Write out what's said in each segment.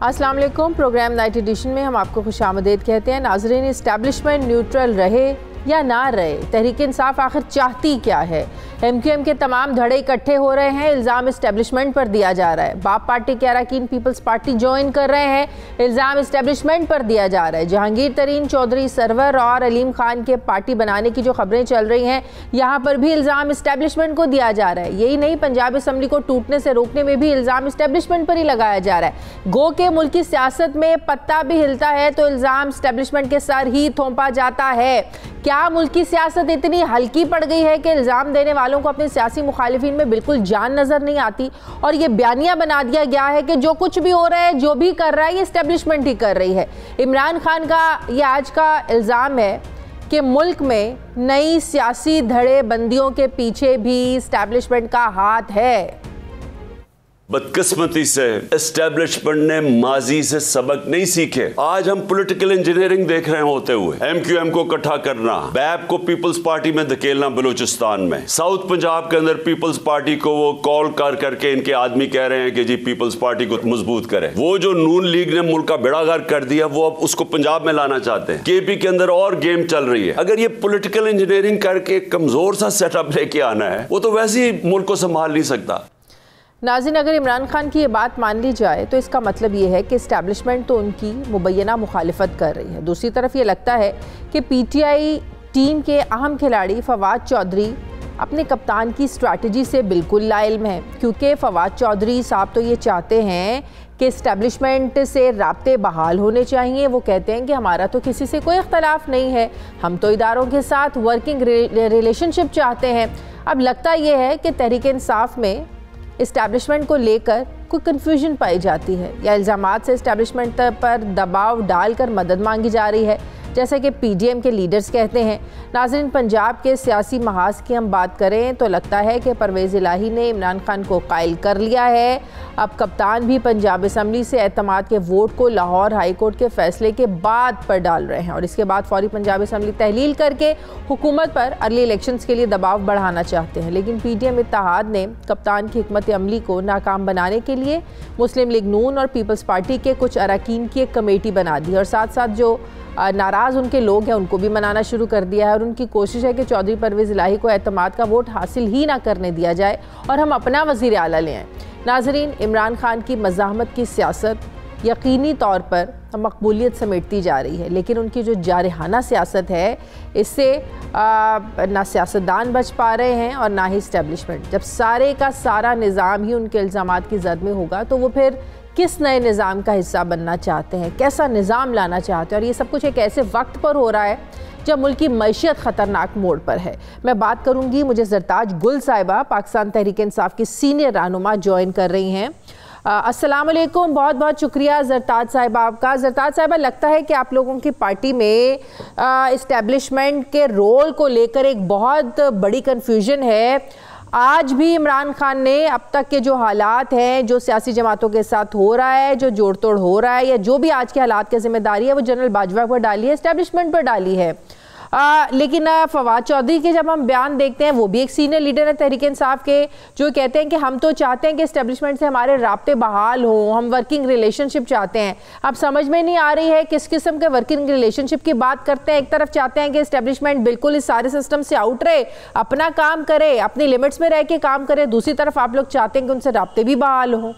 अस्सलाम वालेकुम। Programme night addition में हम आपको खुशामदीद कहते हैं। नाज़रीन, इस्टेब्लिशमेंट न्यूट्रल रहे या ना रहे, तहरीक इंसाफ आखिर चाहती क्या है? MQM के तमाम धड़े इकट्ठे हो रहे हैं, इल्ज़ाम इस्टेब्लिशमेंट पर दिया जा रहा है। बाप पार्टी के अरकान पीपल्स पार्टी ज्वाइन कर रहे हैं, इल्ज़ाम इस्टेब्लिशमेंट पर दिया जा रहा है। जहांगीर तरीन चौधरी सरवर और अलीम खान के पार्टी बनाने की जो खबरें चल रही हैं, यहाँ पर भी इल्ज़ाम इस्टेब्लिशमेंट को दिया जा रहा है। यही नहीं, पंजाब असम्बली को टूटने से रोकने में भी इल्ज़ाम इस्टेब्लिशमेंट पर ही लगाया जा रहा है। गो के मुल्क की सियासत में पत्ता भी हिलता है तो इल्ज़ाम इस्टेब्लिशमेंट के सर ही थोपा जाता है। क्या मुल्क की सियासत इतनी हल्की पड़ गई है कि इल्ज़ाम देने वालों को अपने सियासी मुखालिफिन में बिल्कुल जान नज़र नहीं आती और ये बयानिया बना दिया गया है कि जो कुछ भी हो रहा है, जो भी कर रहा है, ये इस्टेब्लिशमेंट ही कर रही है। इमरान खान का ये आज का इल्ज़ाम है कि मुल्क में नई सियासी धड़े बंदियों के पीछे भी इस्टेब्लिशमेंट का हाथ है। बदकिस्मती से एस्टेब्लिशमेंट ने माजी से सबक नहीं सीखे। आज हम पॉलिटिकल इंजीनियरिंग देख रहे होते हुए MQM को इकट्ठा करना, बैप को पीपल्स पार्टी में धकेलना बलूचिस्तान में, साउथ पंजाब के अंदर पीपल्स पार्टी को वो कॉल कर करके इनके आदमी कह रहे हैं कि जी पीपल्स पार्टी को मजबूत करें। वो जो नून लीग ने मुल्क का बेड़ागर्क कर दिया, वो अब उसको पंजाब में लाना चाहते हैं। KP के अंदर और गेम चल रही है। अगर ये पॉलिटिकल इंजीनियरिंग करके कमजोर सा सेटअप लेके आना है, वो तो वैसे ही मुल्क को संभाल नहीं सकता। नाज़रीन, अगर इमरान खान की ये बात मान ली जाए तो इसका मतलब ये है कि इस्टेब्लिशमेंट तो उनकी मुबैना मुखालिफत कर रही है। दूसरी तरफ ये लगता है कि PTI टीम के अहम खिलाड़ी फवाद चौधरी अपने कप्तान की स्ट्रैटेजी से बिल्कुल लाइल्म है, क्योंकि फवाद चौधरी साहब तो ये चाहते हैं कि इस्टेब्लिशमेंट से राब्ते बहाल होने चाहिए। वो कहते हैं कि हमारा तो किसी से कोई इख्तलाफ नहीं है, हम तो इदारों के साथ वर्किंग रिलेशनशिप चाहते हैं। अब लगता ये है कि तहरीक इंसाफ में इस्टेब्लिशमेंट को लेकर कोई कन्फ्यूजन पाई जाती है या इल्ज़ामात से इस्टेब्लिशमेंट पर दबाव डालकर मदद मांगी जा रही है, जैसे कि PDM के लीडर्स कहते हैं। नाज़रीन, पंजाब के सियासी महाज की हम बात करें तो लगता है कि परवेज़ इलाही ने इमरान खान को कायल कर लिया है। अब कप्तान भी पंजाब असम्बली से एतमाद के वोट को लाहौर हाई कोर्ट के फैसले के बाद पर डाल रहे हैं और इसके बाद फौरी पंजाब असम्बली तहलील करके हुकूमत पर अर्ली इलेक्शंस के लिए दबाव बढ़ाना चाहते हैं। लेकिन PDM इत्तेहाद ने कप्तान की हिकमत अमली को नाकाम बनाने के लिए मुस्लिम लीग नून और पीपल्स पार्टी के कुछ अरकान की एक कमेटी बना दी और साथ साथ जो नाराज़ उनके लोग हैं उनको भी मनाना शुरू कर दिया है और उनकी कोशिश है कि चौधरी परवेज़ इलाही को एतमाद का वोट हासिल ही ना करने दिया जाए और हम अपना वज़ीर आला ले आएँ। नाज़रीन, इमरान खान की मज़ाहमत की सियासत यकीनी तौर पर मकबूलियत समेटती जा रही है, लेकिन उनकी जो जारहाना सियासत है इससे ना सियासतदान बच पा रहे हैं और ना ही इस्टेब्लिशमेंट। जब सारे का सारा निज़ाम ही उनके इल्ज़ामात की जद में होगा तो वो फिर किस नए निज़ाम का हिस्सा बनना चाहते हैं, कैसा निज़ाम लाना चाहते हैं? और ये सब कुछ एक ऐसे वक्त पर हो रहा है जब मुल्क की मईशत ख़तरनाक मोड़ पर है। मैं बात करूंगी, मुझे ज़रताज गुल साहिबा पाकिस्तान तहरीक इंसाफ की सीनियर रहनुमा ज्वाइन कर रही हैं। अस्सलाम वालेकुम, बहुत बहुत शुक्रिया ज़रताज साहिबा आपका। ज़रताज साहिबा, लगता है कि आप लोगों की पार्टी में इस्टेब्लिशमेंट के रोल को लेकर एक बहुत बड़ी कन्फ्यूजन है। आज भी इमरान खान ने अब तक के जो हालात हैं, जो सियासी जमातों के साथ हो रहा है, जो जोड़ तोड़ हो रहा है या जो भी आज के हालात की जिम्मेदारी है वो जनरल बाजवा पर डाली है, इस्टेब्लिशमेंट पर डाली है। लेकिन फवाद चौधरी के जब हम बयान देखते हैं, वो भी एक सीनियर लीडर है तहरीक इंसाफ के, जो कहते हैं कि हम तो चाहते हैं कि इस्टेब्लिशमेंट से हमारे राब्ते बहाल हों, हम वर्किंग रिलेशनशिप चाहते हैं। अब समझ में नहीं आ रही है किस किस्म के वर्किंग रिलेशनशिप की बात करते हैं। एक तरफ चाहते हैं कि इस्टेब्लिशमेंट बिल्कुल इस सारे सिस्टम से आउट रहे, अपना काम करे, अपनी लिमिट्स में रह के काम करे, दूसरी तरफ आप लोग चाहते हैं कि उनसे राब्ते भी बहाल हों।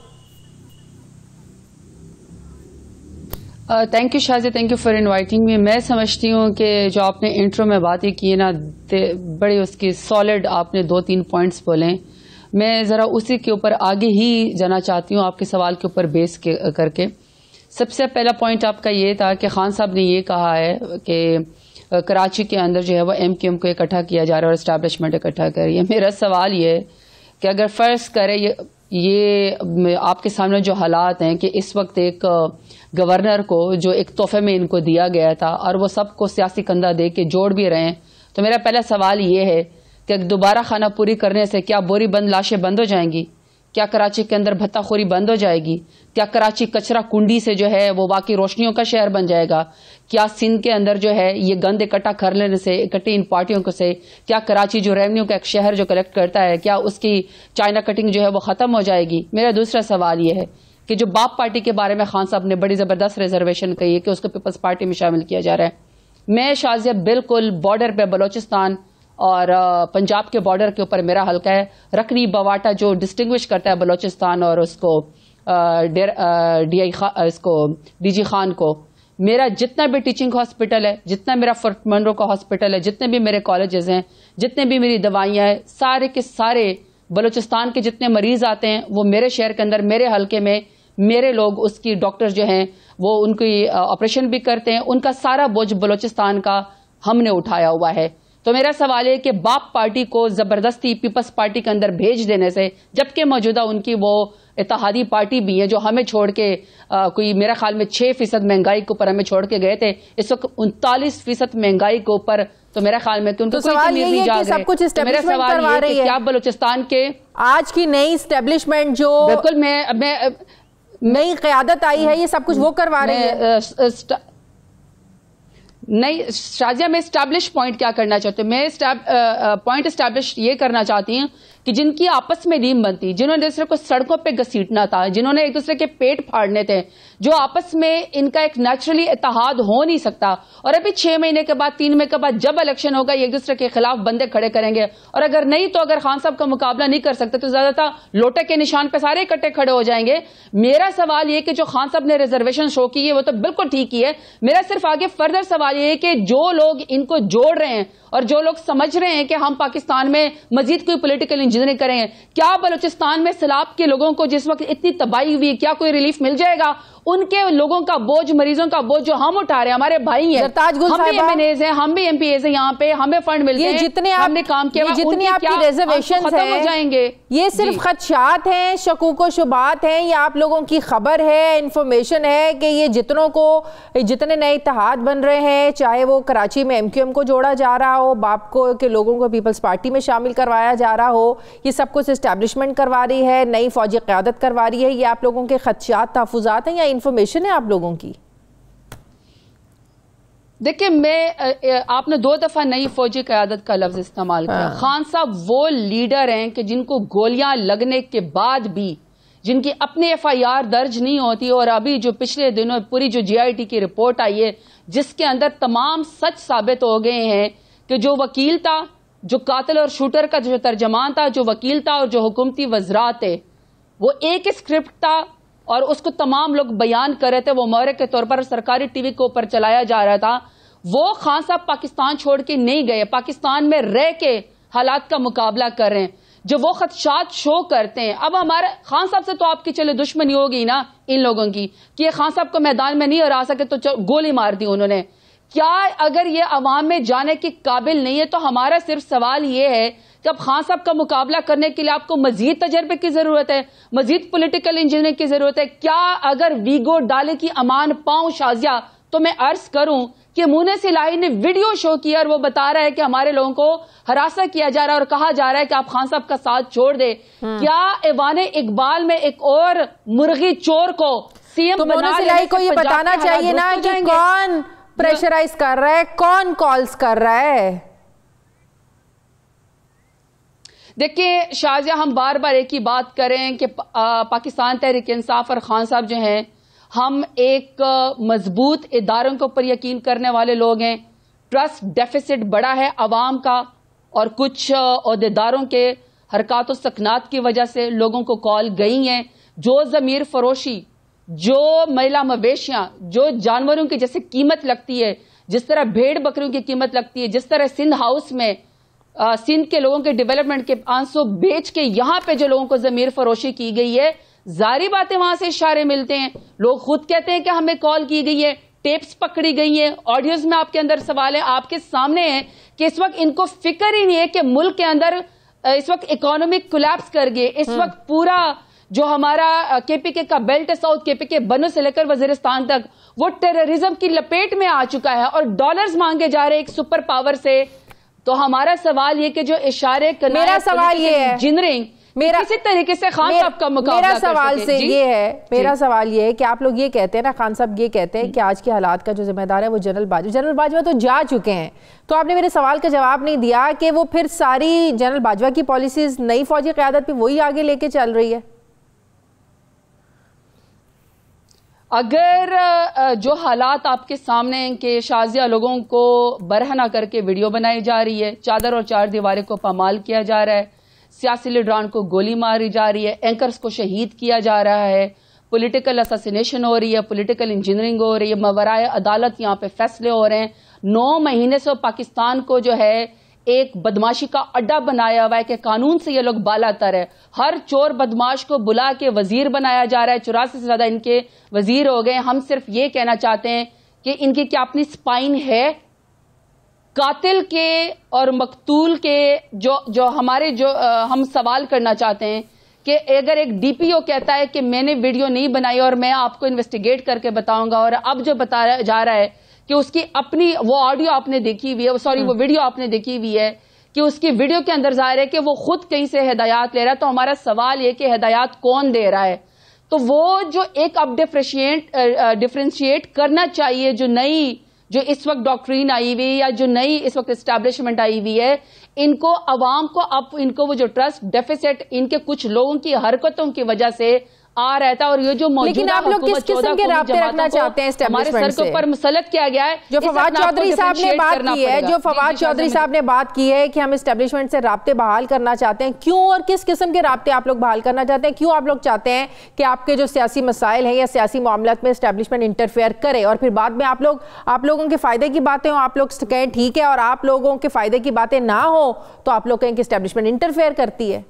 Thank you Shaji, thank you for inviting me. मैं समझती हूँ कि जो आपने इंट्रो में बातें की है ना, बड़े उसकी सॉलिड आपने 2-3 पॉइंट्स बोले। मैं ज़रा उसी के ऊपर आगे ही जाना चाहती हूँ आपके सवाल के ऊपर बेस करके। सबसे पहला पॉइंट आपका ये था कि खान साहब ने ये कहा है कि कराची के अंदर जो है वो MQM को इकट्ठा किया जा रहा है और इस्टेब्लिशमेंट इकट्ठा कर रही है। मेरा सवाल ये है कि अगर फ़र्ज़ करें ये आपके सामने जो हालात हैं कि इस वक्त एक गवर्नर को जो एक तोहफे में इनको दिया गया था और वो सबको सियासी कंधा दे के जोड़ भी रहे हैं, तो मेरा पहला सवाल ये है कि दोबारा खाना पूरी करने से क्या बोरी बंद लाशें बंद हो जाएंगी? क्या कराची के अंदर भत्ताखोरी बंद हो जाएगी? क्या कराची कचरा कुंडी से जो है वो बाकी रोशनियों का शहर बन जाएगा? क्या सिंध के अंदर जो है ये गंद इकट्ठा कर लेने से, इकट्ठी इन पार्टियों को से, क्या कराची जो रेवेन्यू का एक शहर जो कलेक्ट करता है, क्या उसकी चाइना कटिंग जो है वो ख़त्म हो जाएगी? मेरा दूसरा सवाल ये है कि जो बाप पार्टी के बारे में खान साहब ने बड़ी ज़बरदस्त रिजर्वेशन कही है कि उसको पीपल्स पार्टी में शामिल किया जा रहा है। मैं शाजिया बिल्कुल बॉर्डर पे बलोचिस्तान और पंजाब के बॉर्डर के ऊपर मेरा हल्का है। रकनी बवाटा जो डिस्टिंग्विश करता है बलोचिस्तान और उसको डीजी खान को, मेरा जितना भी टीचिंग हॉस्पिटल है, जितना मेरा फोर्ट मनरो का हॉस्पिटल है, जितने भी मेरे कॉलेजेस हैं, जितने भी मेरी दवाइयाँ हैं, सारे के सारे बलूचिस्तान के जितने मरीज आते हैं वो मेरे शहर के अंदर, मेरे हल्के में मेरे लोग उसकी डॉक्टर्स जो हैं वो उनकी ऑपरेशन भी करते हैं। उनका सारा बोझ बलूचिस्तान का हमने उठाया हुआ है। तो मेरा सवाल है कि बाप पार्टी को जबरदस्ती पीपल्स पार्टी के अंदर भेज देने से, जबकि मौजूदा उनकी वो इत्तेहादी पार्टी भी है जो हमें छोड़ के कोई मेरा ख्याल में 6% महंगाई के ऊपर हमें छोड़ के गए थे, इस वक्त 39% महंगाई के ऊपर, तो मेरा ख्याल में कि उनको तो सवाल यही है कि सब कुछ एस्टेब्लिशमेंट करवा रही है। क्या बलूचिस्तान के आज की नई एस्टेब्लिशमेंट जो बिल्कुल मैं नई क़यादत आई है, ये सब कुछ वो करवा रही है। नहीं शाजिया, मैं स्टैब्लिश पॉइंट क्या करना चाहती हूँ, मैं पॉइंट स्टैब्लिश ये करना चाहती हूँ कि जिनकी आपस में नीम बनती, जिन्होंने दूसरे को सड़कों पे घसीटना था, जिन्होंने एक दूसरे के पेट फाड़ने थे, जो आपस में इनका एक नेचुरली इत्तेहाद हो नहीं सकता, और अभी 6 महीने के बाद 3 महीने के बाद जब इलेक्शन होगा एक दूसरे के खिलाफ बंदे खड़े करेंगे, और अगर नहीं तो अगर खान साहब का मुकाबला नहीं कर सकते तो ज्यादातर लोटे के निशान पे सारे इकट्ठे खड़े हो जाएंगे। मेरा सवाल ये कि जो खान साहब ने रिजर्वेशन शो की है वो तो बिल्कुल ठीक ही है। मेरा सिर्फ आगे फर्दर सवाल ये है कि जो लोग इनको जोड़ रहे हैं और जो लोग समझ रहे हैं कि हम पाकिस्तान में मजीद कोई पॉलिटिकल इंजीनियरिंग करेंगे, क्या बलूचिस्तान में सैलाब के लोगों को जिस वक्त इतनी तबाही हुई, क्या कोई रिलीफ मिल जाएगा? उनके लोगों का बोझ, मरीजों का बोझ जो हम उठा रहे हैं, हमारे भाई हैं, हम भी एमएनएज हैं, हम भी एमपीएज हैं, यहाँ पे हमें फंड मिलते हैं, जितने हमने काम किया, जितनी आपकी रिजर्वेशन खत्म हो जाएंगे। ये सिर्फ खदशात हैं, शकूक व शुबात हैं, या आप लोगों की खबर है, इंफॉर्मेशन है कि ये जितनों को, जितने नए इत्तेहाद बन रहे हैं, चाहे वो कराची में एमक्यूएम को जोड़ा जा रहा हो, बाप को के लोगों को पीपल्स पार्टी में शामिल करवाया जा रहा हो, ये सब कुछ एस्टैब्लिशमेंट करवा रही है, नई फौजी क़यादत करवा रही है, ये आप लोगों के खदशात, तहफ़्फ़ुज़ात हैं या इंफॉर्मेशन है आप लोगों की? देखिए, आपने 2 दफा नई फौजी क़यादत का लफ्ज इस्तेमाल किया। खान साहब वो लीडर हैं कि जिनको गोलियां लगने के बाद भी, जिनकी अपनी एफआईआर दर्ज नहीं होती, और अभी जो पिछले दिनों पूरी जो जीआईटी की रिपोर्ट आई है जिसके अंदर तमाम सच साबित हो गए हैं कि जो वकील था, जो कातिल और शूटर का जो तर्जमान था, जो वकील था और जो हुकूमती वज़रात थे, वो एक स्क्रिप्ट था और उसको तमाम लोग बयान कर रहे थे, वो मौरे के तौर पर सरकारी टीवी के ऊपर चलाया जा रहा था। वो खान साहब पाकिस्तान छोड़ के नहीं गए, पाकिस्तान में रह के हालात का मुकाबला कर रहे हैं, जो वो खदशात शो करते हैं। अब हमारे खान साहब से तो आपकी चले दुश्मनी होगी ना इन लोगों की कि ये खान साहब को मैदान में नहीं हरा सके तो गोली मार दी उन्होंने। क्या अगर ये अवाम में जाने के काबिल नहीं है तो हमारा सिर्फ सवाल ये है कि अब खान साहब का मुकाबला करने के लिए आपको मजीद तजर्बे की जरूरत है, मजीद पॉलिटिकल इंजीनियरिंग की जरूरत है। क्या अगर वीगो डाले की अमान पाऊं शाजिया, तो मैं अर्ज करूं कि मुनीस इलाही ने वीडियो शो किया और वो बता रहा है कि हमारे लोगों को हरासा किया जा रहा है और कहा जा रहा है कि आप खान साहब का साथ छोड़ दे। क्या ऐवाने इकबाल में एक और मुर्गी चोर को सीएम बना मुनीस इलाही को ये बताना चाहिए ना कि कौन प्रेशराइज कर रहा है, कौन कॉल्स कर रहा है? देखिए शाजिया, हम बार बार एक ही बात करें कि पाकिस्तान तहरीक इंसाफ और खान साहब जो हैं, हम एक मजबूत इदारों के ऊपर यकीन करने वाले लोग हैं। ट्रस्ट डेफिसिट बड़ा है अवाम का, और कुछ ओहदेदारों के हरकत व सकनात की वजह से लोगों को कॉल गई हैं। जो ज़मीर फरोशी, जो महिला मवेशियां, जो जानवरों की जैसे कीमत लगती है, जिस तरह भेड़ बकरियों की कीमत लगती है, जिस तरह सिंध हाउस में सिंध के लोगों के डेवलपमेंट के आंसू बेच के यहां पे जो लोगों को जमीर फरोशी की गई है, जारी बातें वहां से इशारे मिलते हैं। लोग खुद कहते हैं कि हमें कॉल की गई है, टेप्स पकड़ी गई है, ऑडियोज में आपके अंदर सवाल है, आपके सामने है कि इस वक्त इनको फिक्र ही नहीं है कि मुल्क के अंदर इस वक्त इकोनॉमिक कोलैप्स कर गए। इस वक्त पूरा जो हमारा केपीके का बेल्ट है, साउथ केपीके बनू से लेकर वजीरिस्तान तक, वो टेररिज्म की लपेट में आ चुका है और डॉलर्स मांगे जा रहे हैं एक सुपर पावर से। तो हमारा सवाल ये कि जो इशारे करना, मेरा सवाल ये है इंजीनियरिंग किसी तरीके से खान साहब का मुकाबला मेरा सवाल से ये है, मेरा सवाल ये है कि आप लोग ये कहते हैं ना, खान साहब ये कहते हैं कि आज के हालात का जो जिम्मेदार है वो जनरल बाजवा तो जा चुके हैं। तो आपने मेरे सवाल का जवाब नहीं दिया कि वो फिर सारी जनरल बाजवा की पॉलिसीज नई फौजी क़यादत पे वही आगे लेके चल रही है। अगर जो हालात आपके सामने हैं कि शाजिया लोगों को बरहना करके वीडियो बनाई जा रही है, चादर और चार दीवारें को पामाल किया जा रहा है, सियासी लीडरान को गोली मारी जा रही है, एंकर्स को शहीद किया जा रहा है, पॉलिटिकल असैसिनेशन हो रही है, पॉलिटिकल इंजीनियरिंग हो रही है, मवराए अदालत यहाँ पे फैसले हो रहे हैं। 9 महीने से पाकिस्तान को जो है एक बदमाशी का अड्डा बनाया हुआ है कि कानून से ये लोग बालातर है। हर चोर बदमाश को बुला के वजीर बनाया जा रहा है। 84 से ज्यादा इनके वजीर हो गए। हम सिर्फ ये कहना चाहते हैं कि इनकी क्या अपनी स्पाइन है? कातिल के और मकतूल के जो हम सवाल करना चाहते हैं कि अगर एक डीपीओ कहता है कि मैंने वीडियो नहीं बनाई और मैं आपको इन्वेस्टिगेट करके बताऊंगा, और अब जो बताया जा रहा है कि उसकी अपनी वो ऑडियो आपने देखी हुई है, सॉरी वो वीडियो आपने देखी हुई है कि उसकी वीडियो के अंदर जाहिर है कि वो खुद कहीं से हिदायत ले रहा है। तो हमारा सवाल ये कि हिदायत कौन दे रहा है? तो वो जो एक अब डिफ्रेंशिएट करना चाहिए, जो इस वक्त डॉक्ट्रीन आई हुई या जो नई इस वक्त एस्टैब्लिशमेंट आई हुई है, इनको अवाम को अब इनको वो जो ट्रस्ट डेफिसिट इनके कुछ लोगों की हरकतों की वजह से आ रहता है। और ये जो मौजूदा आप लोग किस किस्म के राब्ते रखना चाहते हैं हमारे सर के ऊपर मुसलत किया गया है? जो फवाद चौधरी साहब ने बात की है, जो फवाद चौधरी साहब ने बात की है कि हम एस्टेब्लिशमेंट से राब्ते बहाल करना चाहते हैं, क्यों और किस किस्म के राब्ते आप लोग बहाल करना चाहते हैं? क्यों आप लोग चाहते हैं कि आपके जो सियासी मसाइल हैं या सियासी मामलात में एस्टेब्लिशमेंट इंटरफेयर करे और फिर बाद में आप लोगों के फायदे की बातें हो, आप लोग कहें ठीक है, और आप लोगों के फायदे की बातें ना हो तो आप लोग कहें कि एस्टेब्लिशमेंट इंटरफेयर करती है?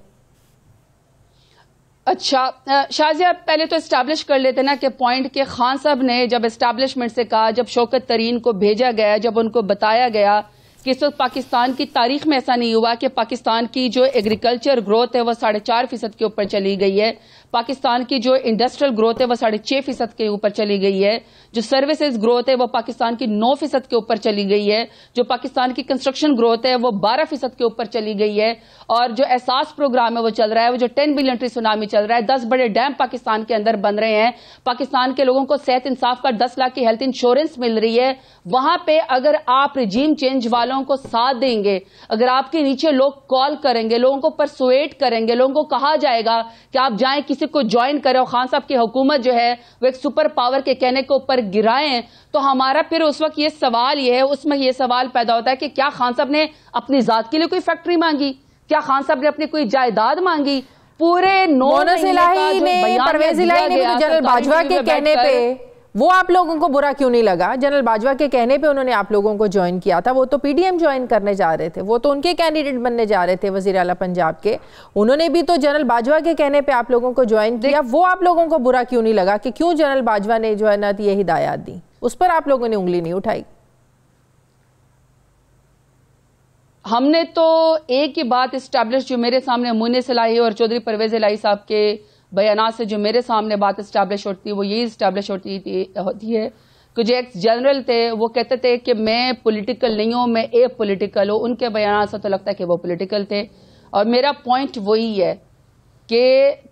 अच्छा शाजिया, पहले तो एस्टैब्लिश कर लेते ना कि पॉइंट के खान साहब ने जब एस्टैब्लिशमेंट से कहा, जब शौकत तरीन को भेजा गया, जब उनको बताया गया कि इस वक्त पाकिस्तान की तारीख में ऐसा नहीं हुआ कि पाकिस्तान की जो एग्रीकल्चर ग्रोथ है वह 4.5% के ऊपर चली गई है, पाकिस्तान की जो इंडस्ट्रियल ग्रोथ है वह 6.5% के ऊपर चली गई है, जो सर्विसेज ग्रोथ है वह पाकिस्तान की 9% के ऊपर चली गई है, जो पाकिस्तान की कंस्ट्रक्शन ग्रोथ है वह 12% के ऊपर चली गई है, और जो एहसास प्रोग्राम है वो चल रहा है, वो जो 10 बिलियन ट्री सुनामी चल रहा है, 10 बड़े डैम पाकिस्तान के अंदर बन रहे हैं, पाकिस्तान के लोगों को सेहत इंसाफ का 10 लाख की हेल्थ इंश्योरेंस मिल रही है। वहां पे अगर आप रिजीम चेंज वालों को साथ देंगे, अगर आपके नीचे लोग कॉल करेंगे, लोगों को परसुएट करेंगे, लोगों को कहा जाएगा कि आप जाएं किसी को ज्वाइन करें और खान साहब की हुकूमत जो है वो एक सुपर पावर के कहने के ऊपर गिराएं, तो हमारा फिर उस वक्त ये सवाल ये है, उसमें ये सवाल पैदा होता है कि क्या खान साहब ने अपनी जात के लिए कोई फैक्ट्री मांगी? क्या खान साहब ने अपनी कोई जायदाद मांगी? पूरे मोनस इलाही ने, परवेज इलाही ने तो जनरल बाजवा के कहने पे, वो आप लोगों को बुरा क्यों नहीं लगा? जनरल बाजवा के कहने पे उन्होंने आप लोगों को ज्वाइन किया था। वो तो पीडीएम ज्वाइन करने जा रहे थे, वो तो उनके कैंडिडेट बनने जा रहे थे वजीर आला पंजाब के, उन्होंने भी तो जनरल बाजवा के कहने पे आप लोगों को ज्वाइन किया। वो आप लोगों को बुरा क्यों नहीं लगा कि क्यों जनरल बाजवा ने जो है ना ये हिदायत दी? उस पर आप लोगों ने उंगली नहीं उठाई। हमने तो एक ही बात इस्टेब्लिश जो मेरे सामने मुनीस इलाही और चौधरी परवेज इलाही साहब के बयानात से जो मेरे सामने बात इस्टेब्लिश होती है वो यही इस्टेब्लिश होती है कि जो एक्स जनरल थे वो कहते थे कि मैं पॉलिटिकल नहीं हूं, मैं ए पॉलिटिकल हूं। उनके बयानात से तो लगता है कि वो पॉलिटिकल थे। और मेरा पॉइंट वही है कि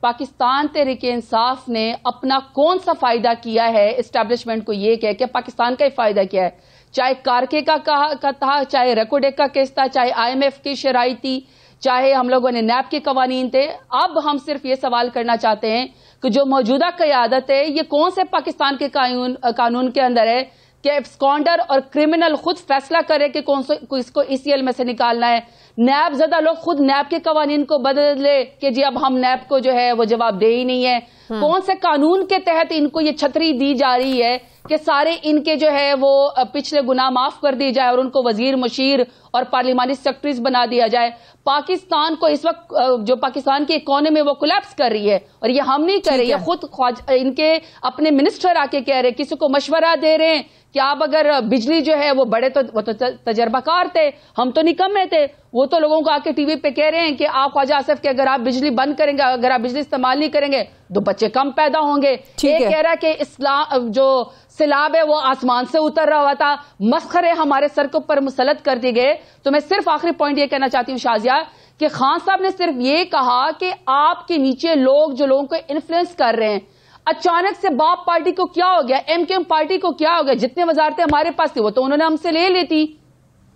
पाकिस्तान तहरीक इंसाफ ने अपना कौन सा फायदा किया है इस्टेब्लिशमेंट को ये कह के पाकिस्तान का ही फायदा किया है, चाहे कारके का था, चाहे रेकोडेक का केस था, चाहे IMF की शराइ थी, चाहे हम लोगों ने नैब के कवानीन थे। अब हम सिर्फ ये सवाल करना चाहते हैं कि जो मौजूदा क़यादत है ये कौन से पाकिस्तान के कानून के अंदर है कि एब्सकॉन्डर और क्रिमिनल खुद फैसला करे कि कौन से इसको ECL में से निकालना है। नैब ज़्यादा लोग खुद नैब के कवानीन को बदले कि जी अब हम नैब को जो है वो जवाब दे ही नहीं है। कौन से कानून के तहत इनको ये छतरी दी जा रही है कि सारे इनके जो है वो पिछले गुनाह माफ कर दिए जाए और उनको वजीर मुशीर और पार्लिमानी सेक्रेटरीज बना दिया जाए? पाकिस्तान को इस वक्त जो पाकिस्तान की इकोनॉमी वो कोलैप्स कर रही है, और ये हम नहीं कर रहे, ये खुद इनके अपने मिनिस्टर आके कह रहे, किसी को मशवरा दे रहे हैं कि आप अगर बिजली जो है वो बड़े तो वो तो तजर्बाकार थे, हम तो निकम्मे थे। वो तो लोगों को आके टीवी पे कह रहे हैं कि आप ख्वाजा आसिफ के अगर आप बिजली बंद करेंगे, अगर आप बिजली इस्तेमाल नहीं करेंगे तो बच्चे कम पैदा होंगे। ये कह रहा है कि इस्लाम जो सिलाब है वो आसमान से उतर रहा हुआ था, मस्खरे हमारे सर के ऊपर मुसलत कर दिए गए। तो मैं सिर्फ आखिरी पॉइंट ये कहना चाहती हूँ शाजिया कि खान साहब ने सिर्फ ये कहा कि आपके नीचे लोग जो लोगों को इन्फ्लुएंस कर रहे हैं, अचानक से बाप पार्टी को क्या हो गया, MKM पार्टी को क्या हो गया, जितने वजारतें हमारे पास थी वो तो उन्होंने हमसे ले ली थी।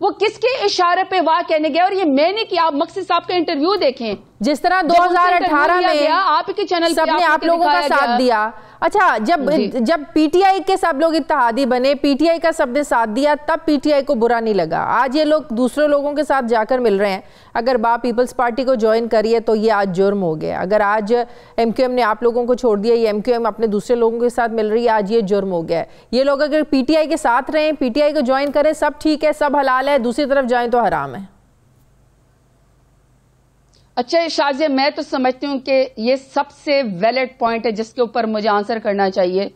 वो किसके इशारे पे वाह कहने गया? और ये मैंने किया, आप मकसी साहब का इंटरव्यू देखें, जिस तरह 2018 में आप के चैनल सबने आप लोगों का साथ दिया, अच्छा, जब पीटीआई के सब लोग इत्तेहादी बने, पीटीआई का सबने साथ दिया, तब पीटीआई को बुरा नहीं लगा। आज ये लोग दूसरे लोगों के साथ जाकर मिल रहे हैं। अगर बा पीपल्स पार्टी को ज्वाइन करिए तो ये आज जुर्म हो गया। अगर आज एमक्यूएम ने आप लोगों को छोड़ दिया, ये एमक्यूएम अपने दूसरे लोगों के साथ मिल रही है, आज ये जुर्म हो गया है। ये लोग अगर पीटीआई के साथ रहें, पीटीआई को ज्वाइन करें, सब ठीक है, सब हलाल है, दूसरी तरफ जाएं तो हराम है। अच्छा शाजिया, मैं तो समझती हूं कि ये सबसे वैलिड पॉइंट है जिसके ऊपर मुझे आंसर करना चाहिए।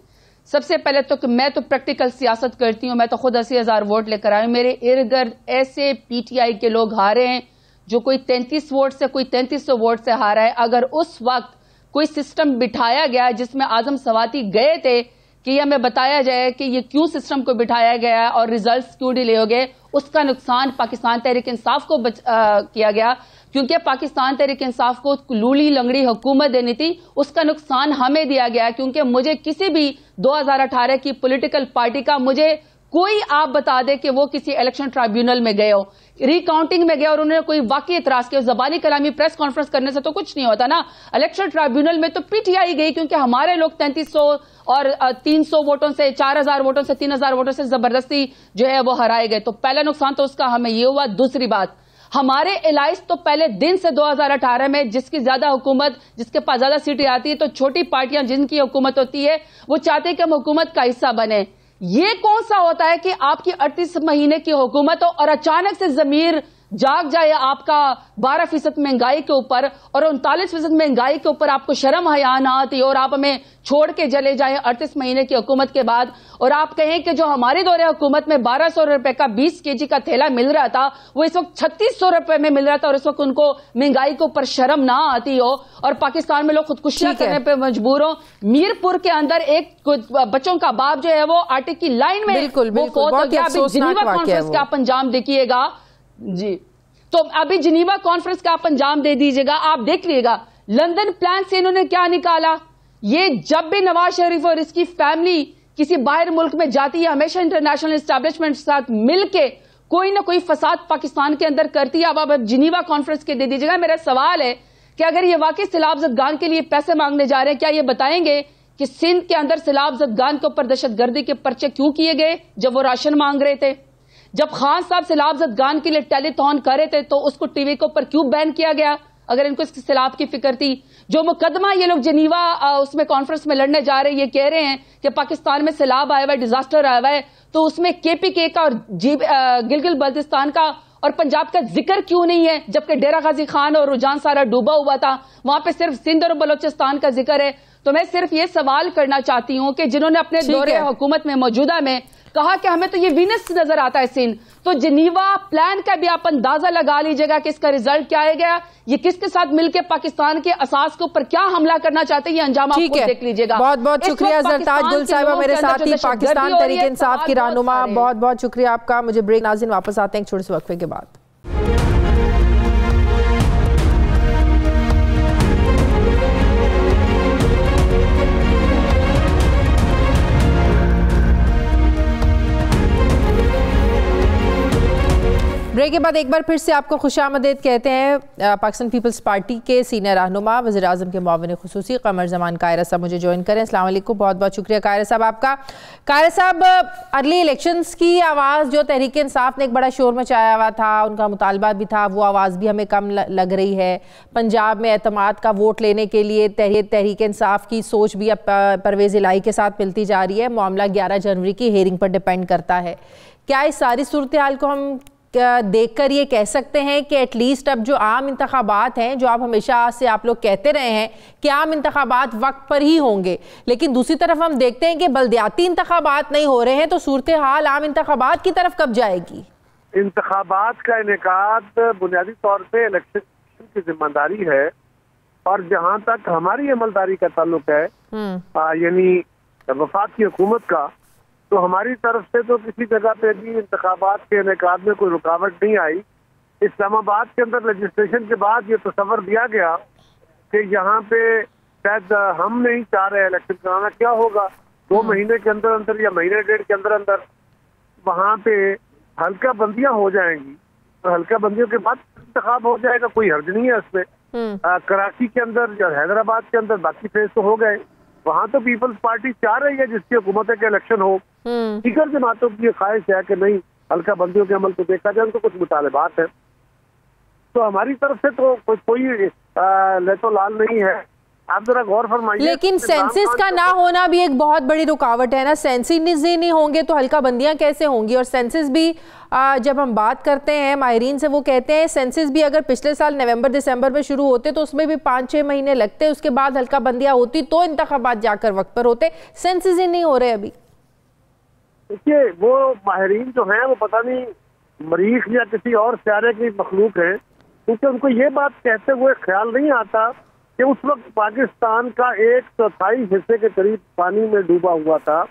सबसे पहले तो कि मैं तो प्रैक्टिकल सियासत करती हूं, मैं तो खुद 80,000 वोट लेकर आई हूं। मेरे इर्द गिर्द ऐसे पीटीआई के लोग हारे हैं जो कोई 33 वोट से, कोई 3300 वोट से हारा है। अगर उस वक्त कोई सिस्टम बिठाया गया जिसमें आजम सवाती गए थे कि ये हमें बताया जाए कि ये क्यों सिस्टम को बिठाया गया और रिजल्ट्स क्यों डिले हो गए, उसका नुकसान पाकिस्तान तहरीक इंसाफ को किया गया, क्योंकि पाकिस्तान तहरीक इंसाफ को लूली लंगड़ी हुकूमत देनी थी। उसका नुकसान हमें दिया गया, क्योंकि मुझे किसी भी 2018 की पॉलिटिकल पार्टी का मुझे कोई आप बता दे कि वो किसी इलेक्शन ट्राइब्यूनल में गए हो, रिकाउंटिंग में गए और उन्होंने कोई वाकई इतराज किया। जबानी कलामी प्रेस कॉन्फ्रेंस करने से तो कुछ नहीं होता ना। इलेक्शन ट्राइब्यूनल में तो पीटीआई गई, क्योंकि हमारे लोग 3300 और 300 वोटों से, 4000 वोटों से, 3000 वोटों से जबरदस्ती जो है वो हराए गए। तो पहला नुकसान तो उसका हमें ये हुआ। दूसरी बात, हमारे एलाइस तो पहले दिन से 2018 में जिसकी ज्यादा हुकूमत, जिसके पास ज्यादा सीटें आती है, तो छोटी पार्टियां जिनकी हुकूमत होती है वो चाहते हैं कि हम हुकूमत का हिस्सा बने। ये कौन सा होता है कि आपकी 38 महीने की हुकूमत हो और अचानक से जमीर जाग जाए आपका 12% महंगाई के ऊपर और 39% महंगाई के ऊपर आपको शर्म हया ना आती और आप हमें छोड़ के चले जाएं 38 महीने की हुकूमत के बाद, और आप कहें कि जो हमारे दौरे हुकूमत में 1200 रुपए का 20 केजी का थैला मिल रहा था वो इस वक्त 3600 रुपए में मिल रहा था, और इस वक्त उनको महंगाई के ऊपर शर्म ना आती हो और पाकिस्तान में लोग खुदकुशियां करने पर मजबूर हो। मीरपुर के अंदर एक बच्चों का बाप जो है वो आटे की लाइन में वो फौत हो गया। अभी जिनीवा कॉन्फ्रेंस का आप अंजाम देखिएगा जी, तो अभी जिनीवा कॉन्फ्रेंस का आप अंजाम दे दीजिएगा, आप देख लीजिएगा लंदन प्लान से इन्होंने क्या निकाला। ये जब भी नवाज शरीफ और इसकी फैमिली किसी बाहर मुल्क में जाती है, हमेशा इंटरनेशनल एस्टैब्लिशमेंट के साथ मिलके कोई ना कोई फसाद पाकिस्तान के अंदर करती है। अब आप जिनीवा कॉन्फ्रेंस के दे दीजिएगा। मेरा सवाल है कि अगर ये वाकई सैलाब ज़दगान के लिए पैसे मांगने जा रहे हैं, क्या ये बताएंगे कि सिंध के अंदर सैलाब ज़दगान के ऊपर दहशतगर्दी के पर्चे क्यों किए गए जब वो राशन मांग रहे थे? जब खान साहब सैलाब ज़दगान के लिए टेलीथॉन कर रहे थे तो उसको टीवी के ऊपर क्यों बैन किया गया, अगर इनको इसके सैलाब की फिक्र थी? जो मुकदमा ये लोग जिनीवा उसमें कॉन्फ्रेंस में लड़ने जा रहे हैं, ये कह रहे हैं कि पाकिस्तान में सैलाब आया हुआ है, डिजास्टर आया हुआ है, तो उसमें केपीके का और गिलगित बल्तिस्तान का और पंजाब का जिक्र क्यों नहीं है, जबकि डेरा गाजी खान और रुझान सारा डूबा हुआ था, वहां पे सिर्फ सिंध और बलोचिस्तान का जिक्र है। तो मैं सिर्फ ये सवाल करना चाहती हूं कि जिन्होंने अपने दौरे हुकूमत में मौजूदा में कहा कि हमें तो ये वीनस नजर आता है सिंध, तो जिनीवा प्लान का भी आप अंदाजा लगा लीजिएगा कि इसका रिजल्ट क्या आएगा, ये किसके साथ मिलकर पाकिस्तान के असास के ऊपर क्या हमला करना चाहते हैं, ये अंजाम आप खुद देख लीजिएगा। बहुत बहुत शुक्रिया जरताज गुल साहिबा, मेरे साथ ही पाकिस्तान तहरीक इंसाफ की रहनुमा, बहुत बहुत शुक्रिया आपका। मुझे ब्रेक, नाज़रीन वापस आते हैं एक छोटे से वक्फे के बाद। ब्रेक के बाद एक बार फिर से आपको खुशामदीद कहते हैं। पाकिस्तान पीपल्स पार्टी के सीनियर रहनुमा वज़ीर आज़म के मुआविन खुसूसी क़मर ज़मान कायरा साहब मुझे ज्वाइन करें। अस्सलाम वालेकुम, बहुत बहुत शुक्रिया कायरा साहब आपका। कायरा साहब, अर्ली इलेक्शंस की आवाज़ जो तहरीक इंसाफ ने एक बड़ा शोर मचाया हुआ था, उनका मुतालबा भी था, वो आवाज़ भी हमें कम लग रही है। पंजाब में एतमाद का वोट लेने के लिए तहरीक इंसाफ की सोच भी अब परवेज़ इलाही के साथ मिलती जा रही है। मामला 11 जनवरी की हेयरिंग पर डिपेंड करता है। क्या इस सारी सूरत हाल को हम देखकर ये कह सकते हैं कि एटलीस्ट अब जो आम इंतखाबात हैं, जो आप हमेशा से आप लोग कहते रहे हैं कि आम इंतखाबात वक्त पर ही होंगे, लेकिन दूसरी तरफ हम देखते हैं कि बल्दियाती इंतखाबात नहीं हो रहे हैं, तो सूरत हाल आम इंतखाबात की तरफ कब जाएगी? इंतखाबात का इनेकाद बुनियादी तौर पे इलेक्शन की जिम्मेदारी है, और जहाँ तक हमारी अमलदारी का ताल्लुक है, यानी वफाक की हुकूमत का, तो हमारी तरफ से तो किसी जगह पे भी इंतखाबात के इनेकाद में कोई रुकावट नहीं आई। इस्लामाबाद के अंदर लेजिस्लेशन के बाद ये तस्वर दिया गया कि यहाँ पे शायद हम नहीं चाह रहे इलेक्शन कराना, क्या होगा 2 महीने के अंदर अंदर या महीने डेढ़ के अंदर अंदर वहाँ पे हल्का बंदियां हो जाएंगी, तो हल्का बंदियों के बाद इंतखाब हो जाएगा, कोई हर्ज नहीं है इसमें। कराची के अंदर या हैदराबाद के अंदर बाकी फेज तो हो गए, वहाँ तो पीपल्स पार्टी चाह रही है जिसकी हुकूमत के इलेक्शन हो। दीगर जमातों की ख्वाहिश है कि नहीं हल्का बंदियों के अमल को देखा जाए, उनको कुछ मुतालबात है। तो हमारी तरफ से तो कोई लेतो लाल नहीं है। आप जरा गौर फरमाइए। लेकिन सेंसस का ना होना भी एक बहुत बड़ी रुकावट है ना। सेंसस नहीं होंगे तो हल्का बंदियां कैसे होंगी? और सेंसस भी जब हम बात करते हैं माहिरीन से, वो कहते हैं सेंसस भी अगर पिछले साल नवंबर दिसंबर में शुरू होते तो उसमें भी 5-6 महीने लगते, उसके बाद हल्का बंदियां होती तो इंतखाबात जाकर वक्त पर होते। सेंसस ही नहीं हो रहे अभी। देखिए वो माहिरीन जो हैं वो पता नहीं मरीख या किसी और स्यारे की मखलूक है, क्योंकि उनको ये बात कहते हुए ख्याल नहीं आता कि उस वक्त पाकिस्तान का 1/4 हिस्से के करीब पानी में डूबा हुआ था।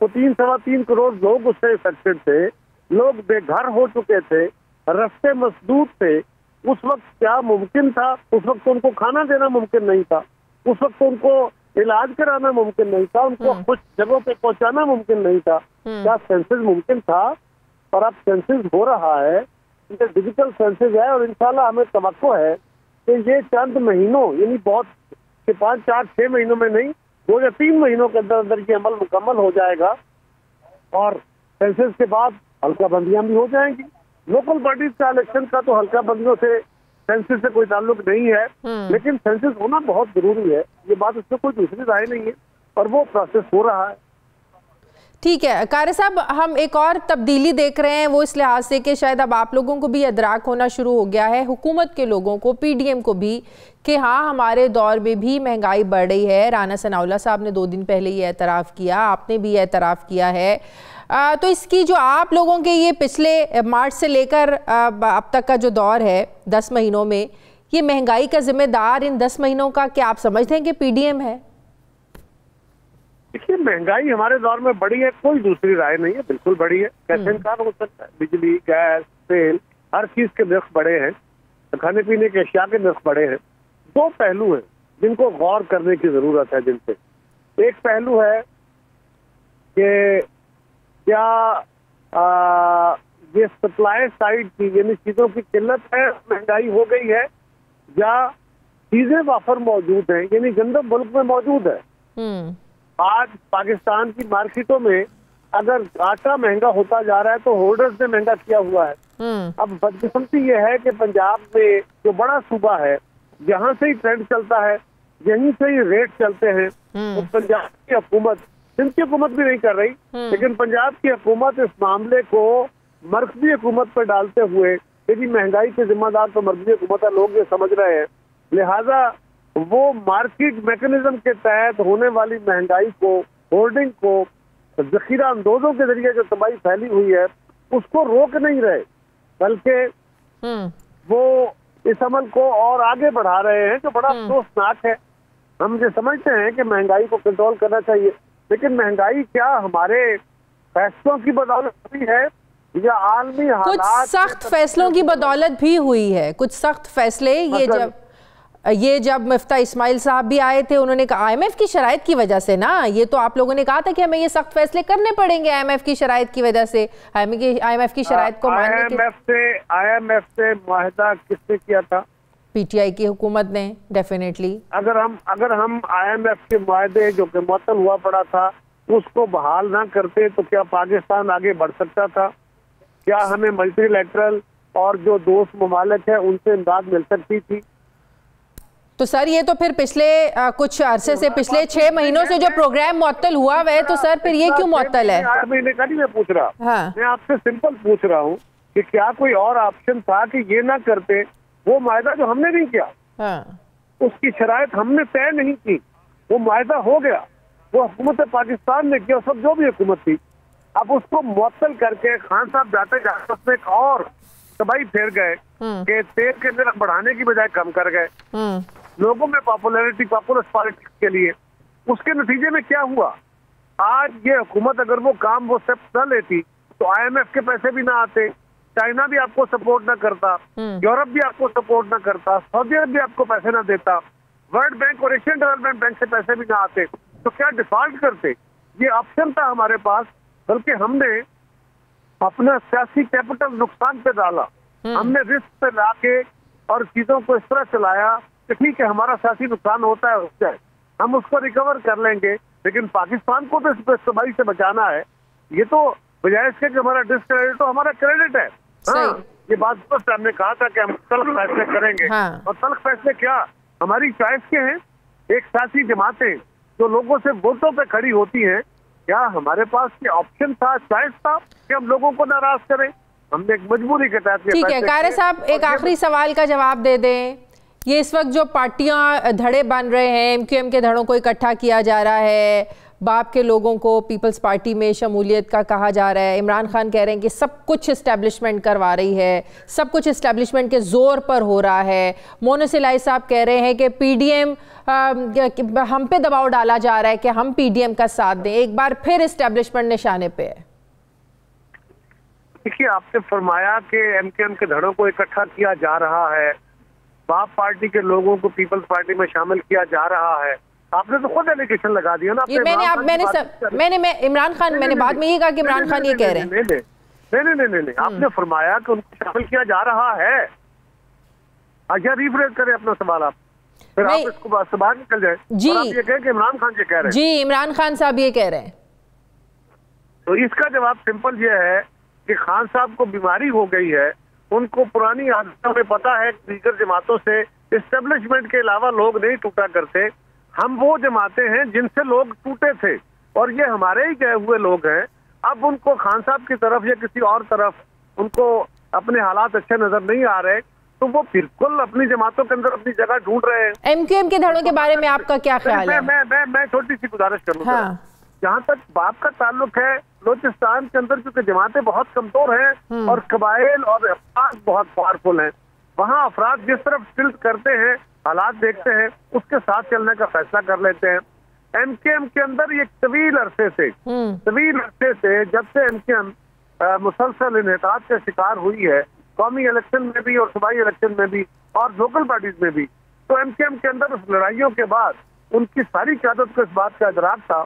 तो 3-3.25 करोड़ लोग उससे इफेक्टेड थे, लोग बेघर हो चुके थे, रास्ते मसदूद थे। उस वक्त क्या मुमकिन था? उस वक्त उनको खाना देना मुमकिन नहीं था, उस वक्त उनको इलाज कराना मुमकिन नहीं था, उनको कुछ जगहों पे पहुंचाना मुमकिन नहीं था। क्या सेंसस मुमकिन था? और अब सेंसस हो रहा है, डिजिटल सेंसस है, और इंशाल्लाह हमें तवक्को है कि ये चंद महीनों यानी बहुत 5-4-6 महीनों में नहीं, 2 या 3 महीनों के अंदर अंदर ये अमल मुकम्मल हो जाएगा और सेंसस के बाद हल्का बंदियां भी हो जाएंगी। लोकल बॉडीज का इलेक्शन का तो हल्का बंदियों से सेंसस से कोई ताल्लुक नहीं है, लेकिन सेंसस होना बहुत जरूरी है, ये बात उसमें कोई दूसरी राय नहीं है, और वो प्रोसेस हो रहा है। ठीक है कारी साहब, हम एक और तब्दीली देख रहे हैं, वो इस लिहाज से कि शायद अब आप लोगों को भी अदराक होना शुरू हो गया है, हुकूमत के लोगों को, पीडीएम को भी, कि हाँ हमारे दौर में भी महंगाई बढ़ रही है। राना सनाउल्लाह साहब ने 2 दिन पहले ये एतराफ़ किया, आपने भी एतराफ़ किया है। तो इसकी जो आप लोगों के ये पिछले मार्च से लेकर अब तक का जो दौर है 10 महीनों में, ये महंगाई का जिम्मेदार इन 10 महीनों का क्या आप समझते हैं कि पीडीएम है? देखिए महंगाई हमारे दौर में बढ़ी है, कोई दूसरी राय नहीं है, बिल्कुल बढ़ी है। कैसे इनकार हो सकता है? बिजली, गैस, तेल, हर चीज के नर्ख बढ़े हैं, खाने पीने के अशिया के नर्ख बढ़े हैं। 2 पहलू हैं जिनको गौर करने की जरूरत है जिनसे। एक पहलू है कि क्या ये सप्लाई साइड की यानी चीजों की किल्लत है, महंगाई हो गई है, या चीजें वाफर मौजूद हैं यानी गंदम मुल्क में मौजूद है। आज पाकिस्तान की मार्केटों में अगर आटा महंगा होता जा रहा है तो होल्डर्स ने महंगा किया हुआ है। अब बदकिस्मती ये है कि पंजाब में जो बड़ा सूबा है, यहाँ से ही ट्रेंड चलता है, यहीं से ही रेट चलते हैं। तो पंजाब की हुकूमत, सिंध की हुकूमत भी नहीं कर रही, लेकिन पंजाब की हुकूमत इस मामले को मरकजी हुकूमत पर डालते हुए, यदि महंगाई के जिम्मेदार तो मरकजी हुकूमत है, लोग ये समझ रहे हैं, लिहाजा वो मार्केट मैकेनिज्म के तहत होने वाली महंगाई को, होर्डिंग को, जखीरा अंदोजों के जरिए जो तबाही फैली हुई है उसको रोक नहीं रहे, बल्कि वो इस अमल को और आगे बढ़ा रहे हैं, जो बड़ा अफसोसनाक है। हम ये समझते हैं कि महंगाई को कंट्रोल करना चाहिए, लेकिन महंगाई क्या हमारे फैसलों की बदौलत हुई है या आलमी हालात? कुछ सख्त फैसलों की बदौलत भी हुई है, कुछ सख्त फैसले। ये जब मिफ्ता इस्माइल साहब भी आए थे, उन्होंने कहा IMF की शराइत की वजह से ना, ये तो आप लोगों ने कहा था कि हमें ये सख्त फैसले करने पड़ेंगे IMF की शराइत की वजह से, IMF की शराइत को मानने के। IMF से मुआहदा किसने किया था? PTI की हुकूमत ने। डेफिनेटली अगर हम IMF के मुआहदे जो कि मुअत्तल हुआ पड़ा था उसको बहाल ना करते तो क्या पाकिस्तान आगे बढ़ सकता था? क्या हमें मल्टीलैटरल और जो दोस्त ममालिक है उनसे इमदाद मिल सकती थी? तो सर ये तो फिर पिछले कुछ अरसे से, पिछले 6 महीनों से जो प्रोग्राम मुअत्तल हुआ है, तो सर फिर ये क्यों मुअत्तल है? 8 महीने का नहीं मैं पूछ रहा। हाँ। मैं आपसे सिंपल पूछ रहा हूँ कि क्या कोई और ऑप्शन था कि ये ना करते? वो मुआहदा जो हमने नहीं किया, हाँ। उसकी शराइत हमने तय नहीं की, वो मुआहदा हो गया, वो हुकूमत पाकिस्तान ने किया, सब जो भी हुकूमत थी। अब उसको मुअत्तल करके खान साहब जाते जाते उसमें एक और तबाही फेर गए कि तेल के नर्ख बढ़ाने की बजाय कम कर गए, लोगों में पॉपुलरिटी, पॉपुलर पॉलिटिक्स के लिए। उसके नतीजे में क्या हुआ? आज ये हुकूमत अगर वो काम वो स्टेप न लेती तो IMF के पैसे भी ना आते, चाइना भी आपको सपोर्ट ना करता, यूरोप भी आपको सपोर्ट ना करता, सऊदी अरब भी आपको पैसे ना देता, वर्ल्ड बैंक और एशियन डेवलपमेंट बैंक से पैसे भी ना आते, तो क्या डिफॉल्ट करते? ये ऑप्शन था हमारे पास, बल्कि हमने अपना सियासी कैपिटल नुकसान पे डाला, हमने रिस्क पे लाके और चीजों को इस तरह चलाया कि ठीक है हमारा सियासी नुकसान होता है उससे, हम उसको रिकवर कर लेंगे, लेकिन पाकिस्तान को तो इस तबाही से बचाना है। ये तो बजाय इसके कि हमारा डिसक्रेडिट तो हमारा क्रेडिट है। हाँ, ये बात तो हमने कहा था कि हम तल्ख फैसले करेंगे। हाँ। और तल्ख फैसले क्या हमारी चॉइस के हैं? एक सियासी जमातें जो लोगों से वोटों पे खड़ी होती हैं, क्या हमारे पास ये ऑप्शन था, चॉइस था कि हम लोगों को नाराज करें? हमने एक मजबूरी के तहत। ठीक है, कायरे साहब एक आखिरी सवाल का जवाब दे दें। ये इस वक्त जो पार्टियां धड़े बन रहे हैं, MQM के धड़ों को इकट्ठा किया जा रहा है, बाप के लोगों को पीपल्स पार्टी में शमूलियत का कहा जा रहा है, इमरान खान कह रहे हैं कि सब कुछ इस्टेब्लिशमेंट करवा रही है, सब कुछ इस्टेब्लिशमेंट के जोर पर हो रहा है। मोनस इलाही साहब कह रहे हैं कि PDM हम पे दबाव डाला जा रहा है कि हम PDM का साथ दें। एक बार फिर इस्टेब्लिशमेंट निशाने पे है। देखिए, आपने फरमाया कि MQM के धड़ों को इकट्ठा किया जा रहा है, बाप पार्टी के लोगों को पीपल्स पार्टी में शामिल किया जा रहा है। आपने तो खुद एलिगेशन लगा दिया ना। मैंने इमरान खान, मैंने बाद में ये कहा कि इमरान खान ये कह रहे हैं। नहीं, आपने फरमाया कि उनको शामिल किया जा रहा है। अच्छा, रिफ्रेश करें अपना सवाल आप, फिर आप इसको से बाहर निकल जाए जी। और आप ये कहें कि इमरान खान ये कह रहे हैं। जी, इमरान खान साहब ये कह रहे हैं। तो इसका जवाब सिंपल ये है कि खान साहब को बीमारी हो गई है, उनको पुरानी आदतों में पता है दीगर जमातों से एस्टेब्लिशमेंट के अलावा लोग नहीं टूटा करते। हम वो जमाते हैं जिनसे लोग टूटे थे और ये हमारे ही गए हुए लोग हैं। अब उनको खान साहब की तरफ या किसी और तरफ उनको अपने हालात अच्छे नजर नहीं आ रहे, तो वो बिल्कुल अपनी जमातों के अंदर अपनी जगह ढूंढ रहे हैं। MQM के धड़ों के बारे में आपका क्या ख्याल है? मैं छोटी सी गुजारिश करूंगा। जहाँ तक बाप का ताल्लुक है, बलूचिस्तान के अंदर क्योंकि जमातें बहुत कमजोर हैं और कबाइल और अफराद बहुत पावरफुल हैं, वहाँ अफराद जिस तरफ टिल्ट करते हैं, हालात देखते हैं, उसके साथ चलने का फैसला कर लेते हैं। MQM के अंदर ये तवील अरसे से जब से MQM मुसलसल इन्हितात का शिकार हुई है, कौमी इलेक्शन में भी और सूबाई इलेक्शन में भी और लोकल पार्टीज में भी, तो MQM के अंदर लड़ाइयों के बाद उनकी सारी क़यादत को इस बात का इदराक था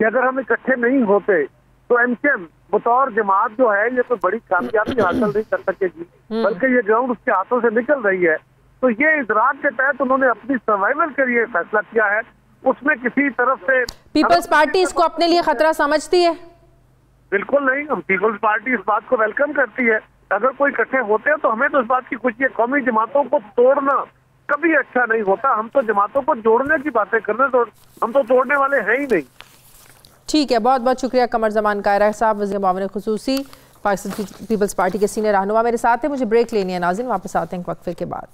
कि अगर हम इकट्ठे नहीं होते तो MQM बतौर जमात जो है ये कोई बड़ी कामयाबी हासिल नहीं कर सकेगी, बल्कि ये ग्राउंड उसके हाथों से निकल रही है। तो ये इदराक के तहत उन्होंने अपनी सर्वाइवल के लिए फैसला किया है। उसमें किसी तरफ से पीपल्स पार्टी इसको अपने लिए खतरा समझती है? बिल्कुल नहीं, हम पीपल्स पार्टी इस बात को वेलकम करती है। अगर कोई इकट्ठे होते हैं तो हमें तो इस बात की खुशी है। कौमी जमातों को तोड़ना कभी अच्छा नहीं होता। हम तो जमातों को जोड़ने की बातें कर रहे हैं, तो हम तो तोड़ने वाले हैं ही नहीं। ठीक है, बहुत बहुत शुक्रिया कमर जमान कायरा साहब, वज़ीर मामले खुसूसी पाकिस्तान पीपल्स पार्टी के सीनियर रहनुमा मेरे साथ है। मुझे ब्रेक लेनी है नाज़रीन, वापस आते हैं वक्फे के बाद।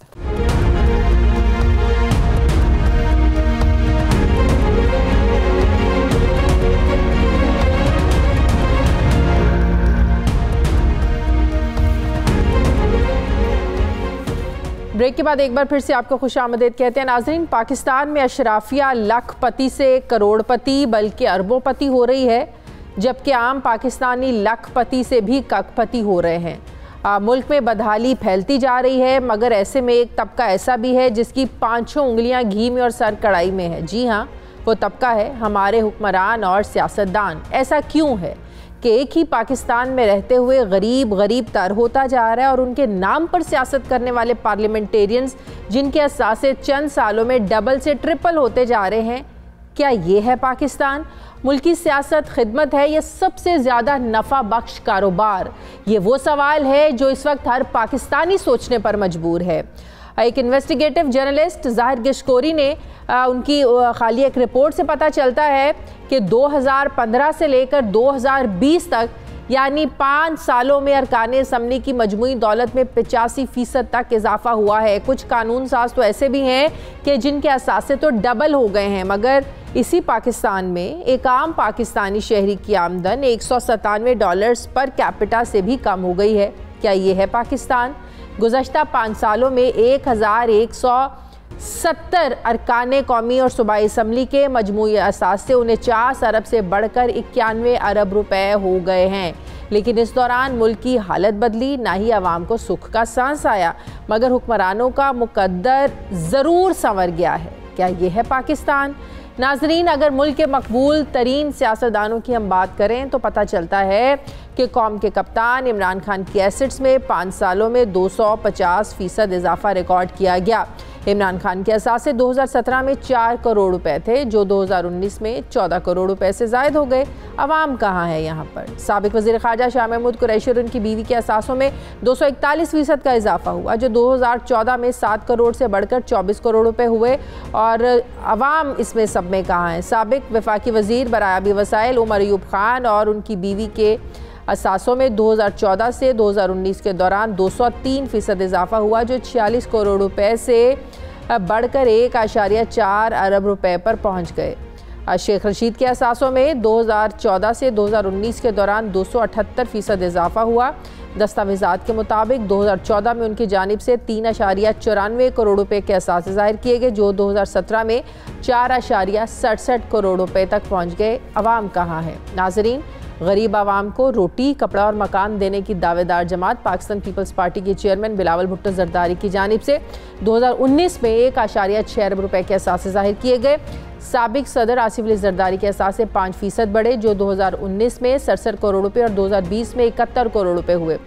ब्रेक के बाद एक बार फिर से आपको खुशामदीद कहते हैं नाज़रीन। पाकिस्तान में अशराफिया लखपति से करोड़पति बल्कि अरबोंपति हो रही है, जबकि आम पाकिस्तानी लखपति से भी कखपति हो रहे हैं। मुल्क में बदहाली फैलती जा रही है, मगर ऐसे में एक तबका ऐसा भी है जिसकी पांचों उंगलियां घी में और सर कढ़ाई में है। जी हाँ, वो तबका है हमारे हुक्मरान और सियासतदान। ऐसा क्यों है कि एक ही पाकिस्तान में रहते हुए गरीब तर होता जा रहा है और उनके नाम पर सियासत करने वाले पार्लियामेंटेरियंस जिनके असासे चंद सालों में डबल से ट्रिपल होते जा रहे हैं। क्या ये है पाकिस्तान? मुल्की सियासत खिदमत है या सबसे ज़्यादा नफ़ा बख्श कारोबार? ये वो सवाल है जो इस वक्त हर पाकिस्तानी सोचने पर मजबूर है। एक इन्वेस्टिगेटिव जर्नलिस्ट ज़ाहिर गिशकोरी ने उनकी खाली एक रिपोर्ट से पता चलता है कि 2015 से लेकर 2020 तक यानी 5 सालों में अरकान असम्बली की मजमूई दौलत में 85% तक इजाफा हुआ है। कुछ कानून साज तो ऐसे भी हैं कि जिनके असासे तो डबल हो गए हैं, मगर इसी पाकिस्तान में एक आम पाकिस्तानी शहरी की आमदन $197 पर कैपिटा से भी कम हो गई है। क्या ये है पाकिस्तान? गुज़श्ता 5 सालों में 1170 अरकान कौमी और सूबाई असम्बली के मजमूई असास से 49 अरब से बढ़कर 91 अरब रुपए हो गए हैं। लेकिन इस दौरान मुल्क की हालत बदली, ना ही आवाम को सुख का सांस आया, मगर हुक्मरानों का मुकद्दर ज़रूर संवर गया है। क्या ये है पाकिस्तान? नाजरीन, अगर मुल्क के मकबूल तरीन सियासतदानों की हम बात करें तो पता चलता है कि कौम के कप्तान इमरान खान की एसेट्स में 5 सालों में 250% इजाफा रिकॉर्ड किया गया। इमरान खान के असासे 2017 में 4 करोड़ रुपए थे, जो 2019 में 14 करोड़ रुपए से जायद हो गए। अवाम कहाँ है यहाँ पर? साबिक वज़ीर ख़ारजा शाह महमूद कुरैशी और उनकी बीवी के असासों में 241% का इजाफा हुआ, जो 2014 में 7 करोड़ से बढ़कर 24 करोड़ रुपए हुए। और अवाम इसमें सब में कहाँ है? साबिक वफाकी वज़ीर बरायाबी वसाइल उमर अयूब खान और उनकी बीवी के असासों में 2014 से 2019 के दौरान 203% इजाफा हुआ, जो 46 करोड़ रुपए से बढ़कर 1.4 अरब रुपए पर पहुंच गए। शेख रशीद के असासों में 2014 से 2019 के दौरान 278% इजाफा हुआ। दस्तावेज़ात के मुताबिक 2014 में उनकी जानिब से 3.94 करोड़ रुपए के असास ज़ाहिर किए गए, जो 2017 में 4.67 करोड़ रुपए तक पहुँच गए। अवाम कहाँ है? नाज़रीन, गरीब आवाम को रोटी, कपड़ा और मकान देने की दावेदार जमात पाकिस्तान पीपल्स पार्टी के चेयरमैन बिलावल भुट्टो जरदारी की जानिब से 2019 में 1.6 अरब रुपए के असास ज़ाहिर किए गए। साबिक सदर आसिफ अली जरदारी के असासे 5% बढ़े, जो 2019 में 67 करोड़ रुपए और 2020 में 71 करोड़ रुपए हुए।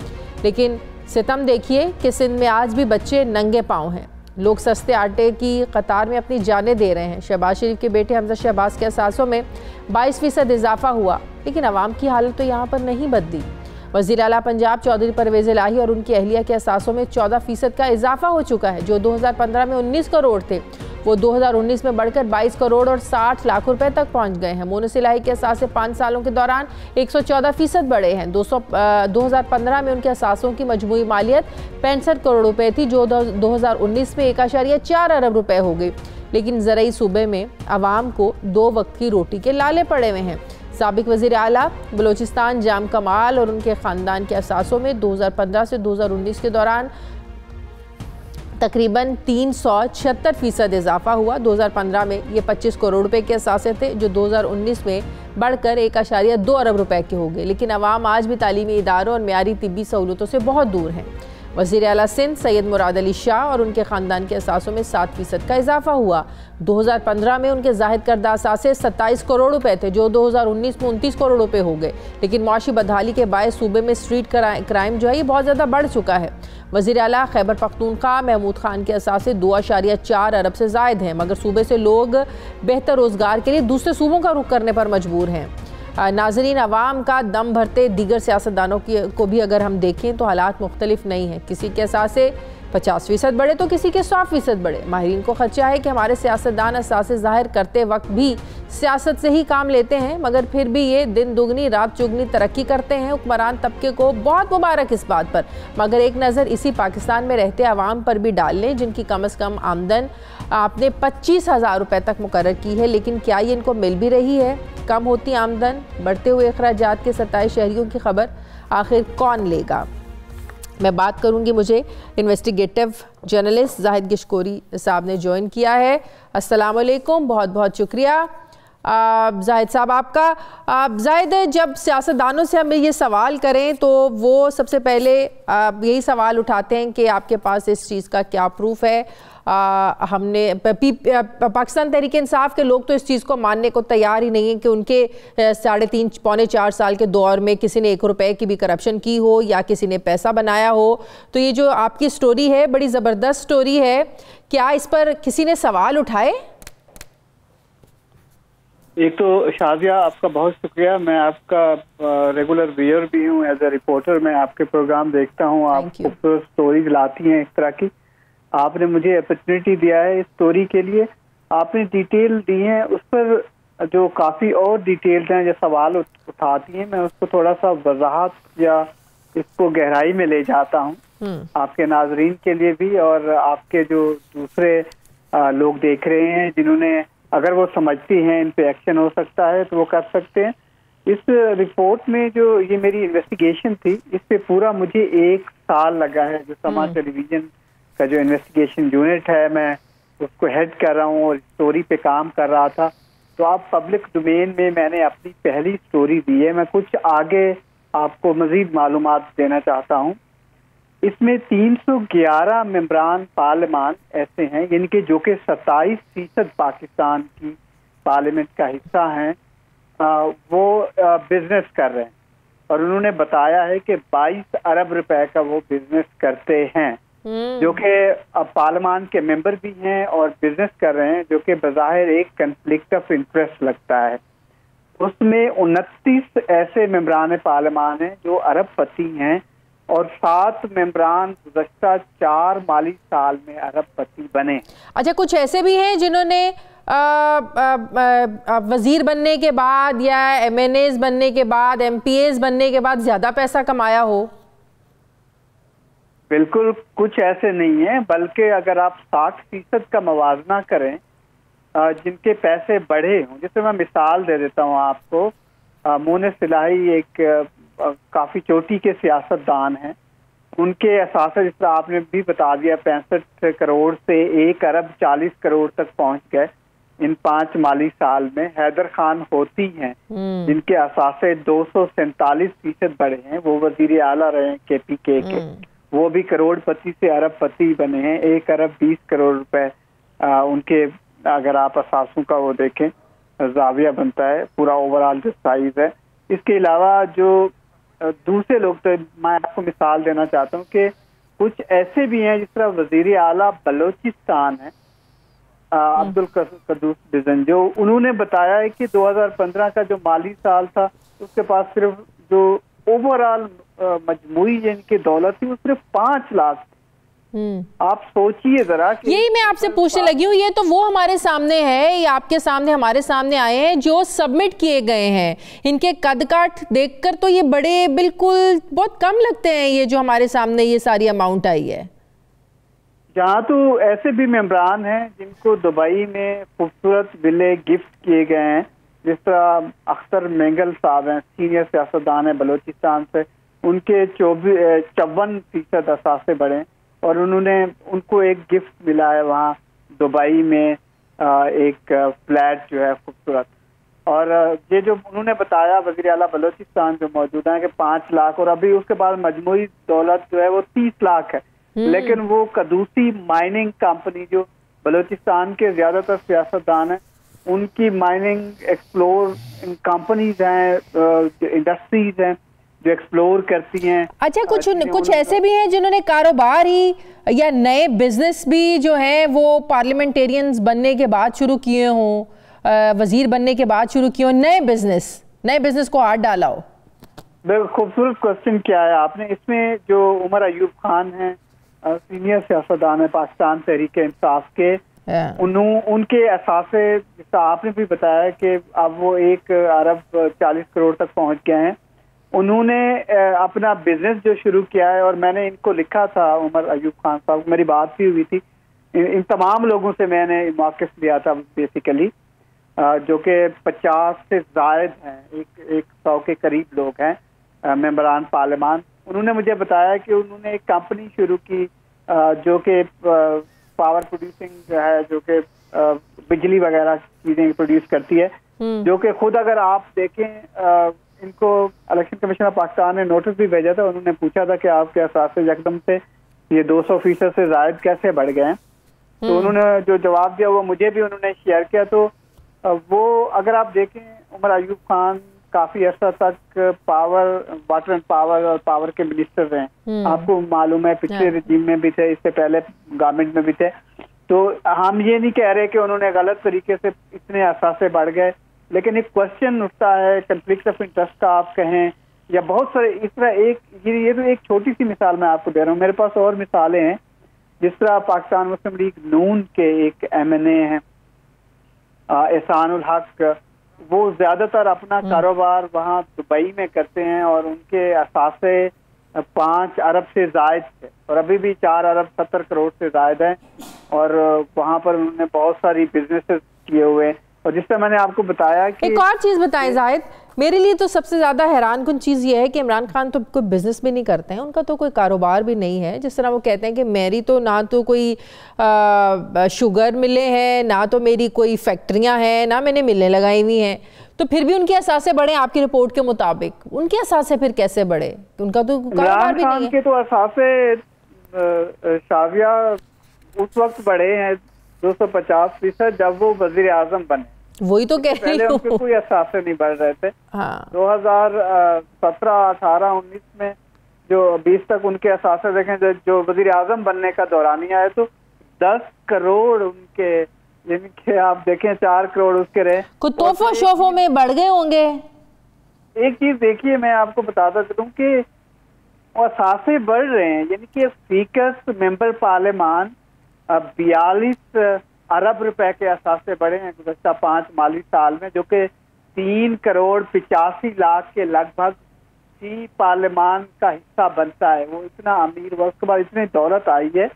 लेकिन सितम देखिए कि सिंध में आज भी बच्चे नंगे पाँव हैं। लोग सस्ते आटे की कतार में अपनी जानें दे रहे हैं। शहबाज शरीफ के बेटे हमजा शहबाज के असासों में 22% इजाफा हुआ, लेकिन आवाम की हालत तो यहाँ पर नहीं बदली। वज़ीर आला पंजाब चौधरी परवेज़ इलाही और उनकी अहलिया के असासों में 14% का इजाफा हो चुका है, जो 2015 में 19 करोड़ थे, वो 2019 में बढ़कर 22 करोड़ और 60 लाख रुपए तक पहुंच गए हैं। मोनस इलाही के असासे 5 सालों के दौरान 114% बढ़े हैं। 2015 में उनके असासों की मजमूई मालियत 65 करोड़ रुपए थी, जो 2019 में 1.4 अरब रुपए हो गई। लेकिन ज़रई सूबे में आवाम को 2 वक्त की रोटी के लाले पड़े हुए हैं। साबिक वज़ीर आला बलोचिस्तान जाम कमाल और उनके ख़ानदान के असासों में 2015 से 2019 के दौरान तकरीबन 376% इजाफा हुआ। 2015 में ये 25 करोड़ रुपए के असासे थे, जो 2019 में बढ़कर 1.2 अरब रुपए के हो गए। लेकिन अवाम आज भी तालीमी इदारों और मेयारी तिब्बी सहूलतों से बहुत दूर हैं। वज़ीर आला सिंध सैयद मुराद अली शाह और उनके ख़ानदान के असासों में 7% का इजाफा हुआ। 2015 में उनके जाहिद करदा असासे 27 करोड़ रुपए थे, जो 2019 में 29 करोड़ रुपए हो गए। लेकिन मुआशी बदहाली के बायस सूबे में स्ट्रीट क्राइम जो है ये बहुत ज़्यादा बढ़ चुका है। वज़ीर आला खैबर पख्तूनख्वा महमूद खान के असासे 2.4 अरब से ज़ायद हैं, मगर सूबे से लोग बेहतर रोज़गार के लिए दूसरे सूबों का रुख करने पर मजबूर हैं। नाज़रीन, अवाम का दम भरते दीगर सियासतदानों को भी अगर हम देखें तो हालात मुख्तलिफ नहीं हैं। किसी के असासे 50% बढ़े तो किसी के 100% बढ़े। माहिरीन को खदशा है कि हमारे सियासतदान असासे ज़ाहिर करते वक्त भी सियासत से ही काम लेते हैं, मगर फिर भी ये दिन दुगनी रात चुगनी तरक्की करते हैं। हुक्मरान तबके को बहुत मुबारक इस बात पर, मगर एक नज़र इसी पाकिस्तान में रहते आवाम पर भी डाल लें, जिनकी कम अज़ कम आमदन आपने 25,000 रुपये तक मुकर्रर की है। लेकिन क्या ये इनको मिल भी रही है? कम होती आमदन, बढ़ते हुए अखराजात के 27 शहरियों की खबर आखिर कौन लेगा? मैं बात करूंगी, मुझे इन्वेस्टिगेटिव जर्नलिस्ट जाहिद गिशकोरी साहब ने ज्वाइन किया है। अस्सलाम वालेकुम, बहुत बहुत शुक्रिया जाहिद साहब आपका। जाहिद, जब सियासतदानों से हम ये सवाल करें तो वो सबसे पहले यही सवाल उठाते हैं कि आपके पास इस चीज़ का क्या प्रूफ है। हमने पाकिस्तान तहरीक इंसाफ के लोग तो इस चीज़ को मानने को तैयार ही नहीं है कि उनके 3.5 पौने 4 साल के दौर में किसी ने 1 रुपए की भी करप्शन की हो या किसी ने पैसा बनाया हो। तो ये जो आपकी स्टोरी है बड़ी ज़बरदस्त स्टोरी है, क्या इस पर किसी ने सवाल उठाए? एक तो शाजिया, आपका बहुत शुक्रिया। मैं आपका रेगुलर व्यूअर भी हूँ, एज ए रिपोर्टर मैं आपके प्रोग्राम देखता हूँ। आप खूबसूरत स्टोरीज लाती हैं इस तरह की। आपने मुझे अपॉर्चुनिटी दिया है इस स्टोरी के लिए। आपने डिटेल दी है, उस पर जो काफ़ी और डिटेल्स हैं जो सवाल उठाती हैं, मैं उसको थोड़ा सा वजाहत या इसको गहराई में ले जाता हूँ आपके नाजरीन के लिए भी, और आपके जो दूसरे लोग देख रहे हैं जिन्होंने, अगर वो समझती हैं इन पे एक्शन हो सकता है तो वो कर सकते हैं। इस रिपोर्ट में जो ये मेरी इन्वेस्टिगेशन थी, इस पे पूरा मुझे 1 साल लगा है। जो समाज टेलीविजन का जो इन्वेस्टिगेशन यूनिट है, मैं उसको हेड कर रहा हूँ और स्टोरी पे काम कर रहा था। तो आप पब्लिक डोमेन में मैंने अपनी पहली स्टोरी दी है। मैं कुछ आगे आपको मजीद मालूमात देना चाहता हूँ। इसमें 311 मेंबरान पार्लियामान ऐसे हैं जिनके जो कि 27% पाकिस्तान की पार्लियामेंट का हिस्सा हैं, वो बिजनेस कर रहे हैं और उन्होंने बताया है कि 22 अरब रुपए का वो बिजनेस करते हैं। जो कि पार्लियामान के मेंबर भी हैं और बिजनेस कर रहे हैं, जो कि बज़ाहिर एक कन्फ्लिक्ट ऑफ इंटरेस्ट लगता है। उसमें 29 ऐसे मेंबरान पार्लियामान हैं जो अरबपति हैं और 7 मेंबरान गुज़श्ता 4 माली साल में अरबपति बने। अच्छा, कुछ ऐसे भी हैं जिन्होंने वजीर बनने के बाद या MNAs बनने के बाद, MPAs बनने के बाद ज्यादा पैसा कमाया हो? बिल्कुल कुछ ऐसे नहीं है, बल्कि अगर आप 60% का मवाजना करें जिनके पैसे बढ़े हों, जैसे मैं मिसाल दे देता हूँ आपको, मोनिस इलाही एक काफी चोटी के सियासतदान हैं, उनके असासे जिस तरह आपने भी बता दिया 65 करोड़ से 1 अरब 40 करोड़ तक पहुंच गए इन 5 माली साल में। हैदर खान होती हैं जिनके असासे 247% बढ़े हैं, वो वजीर आला रहे हैं KPK के, वो भी करोड़पति से अरबपति बने हैं। 1 अरब 20 करोड़ रुपए उनके, अगर आप असासों का वो देखें, जाविया बनता है पूरा ओवरऑल जो साइज है। इसके अलावा जो दूसरे लोग, तो मैं आपको मिसाल देना चाहता हूँ कि कुछ ऐसे भी हैं जिस तरह वजीर आला बलोचिस्तान है अब्दुल कदूस बिजन, जो उन्होंने बताया है कि 2015 का जो माली साल था उसके पास सिर्फ जो ओवरऑल मजमूई जिनकी दौलत थी वो सिर्फ 5 लाख। आप सोचिए जरा। यही मैं आपसे पूछने लगी हूँ, ये तो वो हमारे सामने है, ये आपके सामने हमारे सामने आए हैं जो सबमिट किए गए हैं। इनके कद काठ देखकर तो ये बड़े बिल्कुल बहुत कम लगते हैं, ये जो हमारे सामने ये सारी अमाउंट आई है। जहाँ तो ऐसे भी मेंबरान हैं जिनको दुबई में खूबसूरत विले गिफ्ट किए गए हैं, जिस तरह अख्तर मेंगल साहब हैं, सीनियर सियासतदान है बलोचिस्तान से, उनके 54% असासे बढ़े और उनको एक गिफ्ट मिला है वहाँ दुबई में, एक फ्लैट जो है खूबसूरत। और ये जो उन्होंने बताया वज़ीर आला बलोचिस्तान जो मौजूद है कि 5 लाख, और अभी उसके बाद मजमूई दौलत जो है वो 30 लाख है। लेकिन वो कदूसी माइनिंग कंपनी जो बलोचिस्तान के ज्यादातर सियासतदान हैं, उनकी माइनिंग एक्सप्लोर कंपनीज हैं, इंडस्ट्रीज हैं जो एक्सप्लोर करती हैं। अच्छा, कुछ ऐसे भी हैं जिन्होंने कारोबार ही या नए बिजनेस भी जो है वो पार्लियामेंटेरियंस बनने के बाद शुरू किए हों, वजीर बनने के बाद शुरू किए हों, नए बिजनेस को हाथ डाला हो। खूबसूरत क्वेश्चन किया है आपने। इसमें जो उमर अयूब खान हैं, सीनियर सियासतदान है पाकिस्तान तहरीक इंसाफ के, उनके असासे जिसका आपने भी बताया कि अब वो 1 अरब 40 करोड़ तक पहुंच गए हैं। उन्होंने अपना बिजनेस जो शुरू किया है, और मैंने इनको लिखा था, उमर अयूब खान साहब, मेरी बात भी हुई थी, इन तमाम लोगों से मैंने मौक़िफ़ लिया था बेसिकली, जो कि 50 से ज़ायद हैं, 100 के करीब लोग हैं मेंबरान पार्लियामान। उन्होंने मुझे बताया कि उन्होंने एक कंपनी शुरू की जो कि पावर प्रोड्यूसिंग है, जो कि बिजली वगैरह चीज़ें प्रोड्यूस करती है, जो कि खुद अगर आप देखें, इनको इलेक्शन कमीशन ऑफ पाकिस्तान ने नोटिस भी भेजा था। उन्होंने पूछा था कि आपके असासे यकदम से ये 200% से ज़ायद कैसे बढ़ गए हैं। तो उन्होंने जो जवाब दिया वो मुझे भी उन्होंने शेयर किया। तो वो अगर आप देखें, उमर अयूब खान काफी अर्सा तक वाटर एंड पावर और पावर के मिनिस्टर रहे, आपको मालूम है, पिछले रिजीम में भी थे, इससे पहले गवर्नमेंट में भी थे। तो हम ये नहीं कह रहे कि उन्होंने गलत तरीके से इतने असासे बढ़ गए, लेकिन एक क्वेश्चन उठता है कन्फ्लिक्ट ऑफ इंटरेस्ट का आप कहें, या बहुत सारे इस तरह। ये तो एक छोटी सी मिसाल मैं आपको दे रहा हूँ, मेरे पास और मिसालें हैं। जिस तरह पाकिस्तान मुस्लिम लीग नून के एक MNA हैं एहसानुल हक, वो ज्यादातर अपना कारोबार वहाँ दुबई में करते हैं और उनके असासे 5 अरब से जायद थे और अभी भी 4 अरब 70 करोड़ से जायद हैं, और वहाँ पर उन्होंने बहुत सारी बिजनेसेस किए हुए। और जिस तरह मैंने आपको बताया कि एक और चीज़ बताएं जाहिद, मेरे लिए तो सबसे ज़्यादा हैरान कुन चीज़ ये है कि इमरान खान तो कोई बिजनेस भी नहीं करते हैं, उनका तो कोई कारोबार भी नहीं है। जिस तरह वो कहते हैं कि मेरी तो ना तो कोई शुगर मिले हैं, ना तो मेरी कोई फैक्ट्रियां हैं, ना मैंने मिलें लगाई हुई हैं, तो फिर भी उनके असासे बढ़े आपकी रिपोर्ट के मुताबिक। उनके असासे फिर कैसे बढ़े? उनका तो कारोबार भी नहीं है। के तो असासे शाविया उस वक्त बढ़े हैं 250% जब वो वजीर आजम बने। वही तो कह रही हूँ, कोई असासे नहीं बढ़ रहे थे। 2017, 18, 19 में जो 20 तक उनके असासे देखें, जो वजीर आजम बनने का दौरानिया है, तो 10 करोड़ उनके, यानी कि आप देखें 4 करोड़ उसके रहे। कुछ तोहफों शोफों में बढ़ गए होंगे। एक चीज देखिए, मैं आपको बताता चलूं कि असासे बढ़ रहे हैं, यानी कि स्पीकर मेंबर पार्लियामान 42 अरब रुपए के असासे बढ़े हैं गुज़श्ता 5 माली साल में, जो कि 3 करोड़ 85 लाख के लगभग ही पार्लियामान का हिस्सा बनता है। वो इतना अमीर हुआ, उसके बाद इतनी दौलत आई है।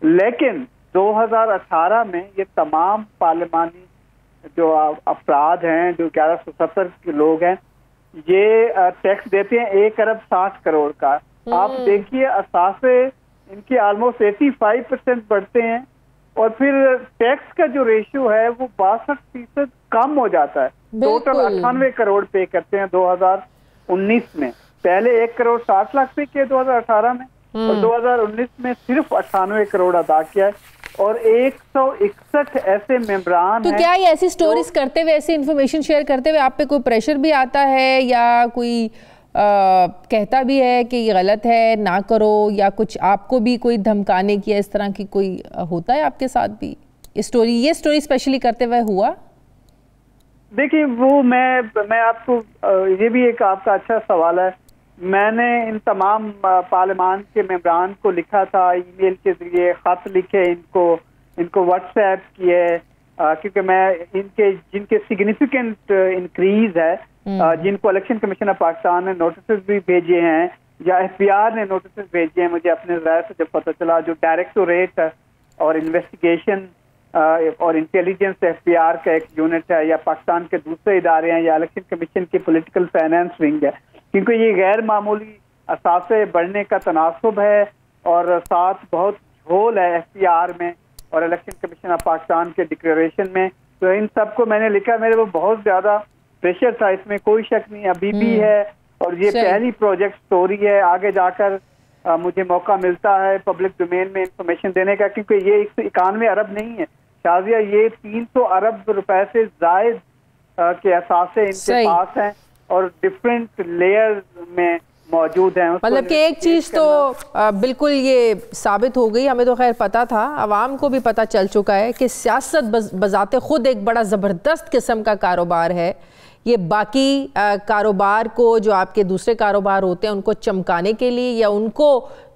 लेकिन 2018 में ये तमाम पार्लियामानी जो अफराद हैं, जो 1170 के लोग हैं, ये टैक्स देते हैं 1 अरब 60 करोड़ का। आप देखिए असासे इनके ऑलमोस्ट 85% बढ़ते हैं, और फिर टैक्स का जो रेशियो है वो 62% कम हो जाता है। टोटल 98 करोड़ पे करते हैं 2019 में। पहले 1 करोड़ 60 लाख पे किए 2018 में, और 2019 में सिर्फ 98 करोड़ अदा किया है। और 161 ऐसे मेंबरान तो क्या ये ऐसी स्टोरीज करते हुए, ऐसी इन्फॉर्मेशन शेयर करते हुए आप पे कोई प्रेशर भी आता है, या कोई कहता भी है कि ये गलत है ना करो, या कुछ आपको भी कोई धमकाने की इस तरह की कोई होता है आपके साथ भी? ये स्टोरी स्पेशली करते हुए हुआ? देखिए वो मैं आपको, ये भी एक आपका अच्छा सवाल है। मैंने इन तमाम पार्लियामान के मेंबरान को लिखा था, ईमेल के जरिए खत लिखे, इनको व्हाट्सएप किए, क्योंकि मैं जिनके सिग्निफिकेंट इंक्रीज है, जिनको इलेक्शन कमीशन ऑफ पाकिस्तान ने नोटिस भी भेजे हैं, या FBI ने नोटिस भेजे हैं, मुझे अपने ज़ाहिर से जब पता चला, जो डायरेक्टोरेट और इन्वेस्टिगेशन और इंटेलिजेंस FBI का एक यूनिट है, या पाकिस्तान के दूसरे इदारे हैं, या इलेक्शन कमीशन की पॉलिटिकल फाइनेंस विंग है, क्योंकि ये गैर मामूली असासे बढ़ने का तनासुब है, और साथ बहुत झोल है FBI में और इलेक्शन कमीशन ऑफ पाकिस्तान के डिक्लेरेशन में। तो इन सबको मैंने लिखा, मेरे को बहुत ज्यादा प्रेशर था, इसमें कोई शक नहीं अभी भी है, और ये पहली प्रोजेक्ट स्टोरी है। आगे जाकर मुझे मौका मिलता है पब्लिक डोमेन में इंफॉर्मेशन देने का, क्योंकि ये 191 अरब नहीं है शाजिया, ये 300 अरब रुपए से जायद के असासे इनके पास हैं, और डिफरेंट लेयर में मौजूद हैं। मतलब कि एक चीज तो बिल्कुल ये साबित हो गई, हमें तो खैर पता था, आवाम को भी पता चल चुका है कि सियासत बजाते खुद एक बड़ा ज़बरदस्त किस्म का कारोबार है। ये बाकी कारोबार को, जो आपके दूसरे कारोबार होते हैं, उनको चमकाने के लिए, या उनको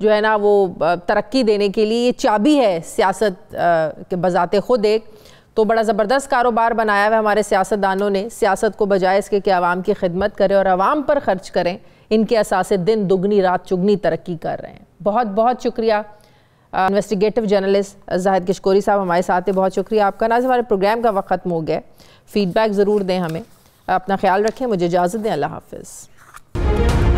जो है ना वो तरक्की देने के लिए ये चाबी है सियासत के बजाते खुद एक। तो बड़ा ज़बरदस्त कारोबार बनाया हुआ हमारे सियासतदानों ने, सियासत को बजाय इसके कि आवाम की खिदमत करें और आवाम पर ख़र्च करें, इनके असासे दिन दुगनी रात चुगनी तरक्की कर रहे हैं। बहुत बहुत शुक्रिया इन्वेस्टिगेटिव जर्नलिस्ट जाहिद किशकोरी साहब, हमारे साथ हैं। बहुत शुक्रिया आपका। नाज़रीन, हमारे प्रोग्राम का वक्त खत्म हो गया, फीडबैक ज़रूर दें हमें, अपना ख्याल रखें, मुझे इजाज़त दें, अल्लाह हाफ़िज़।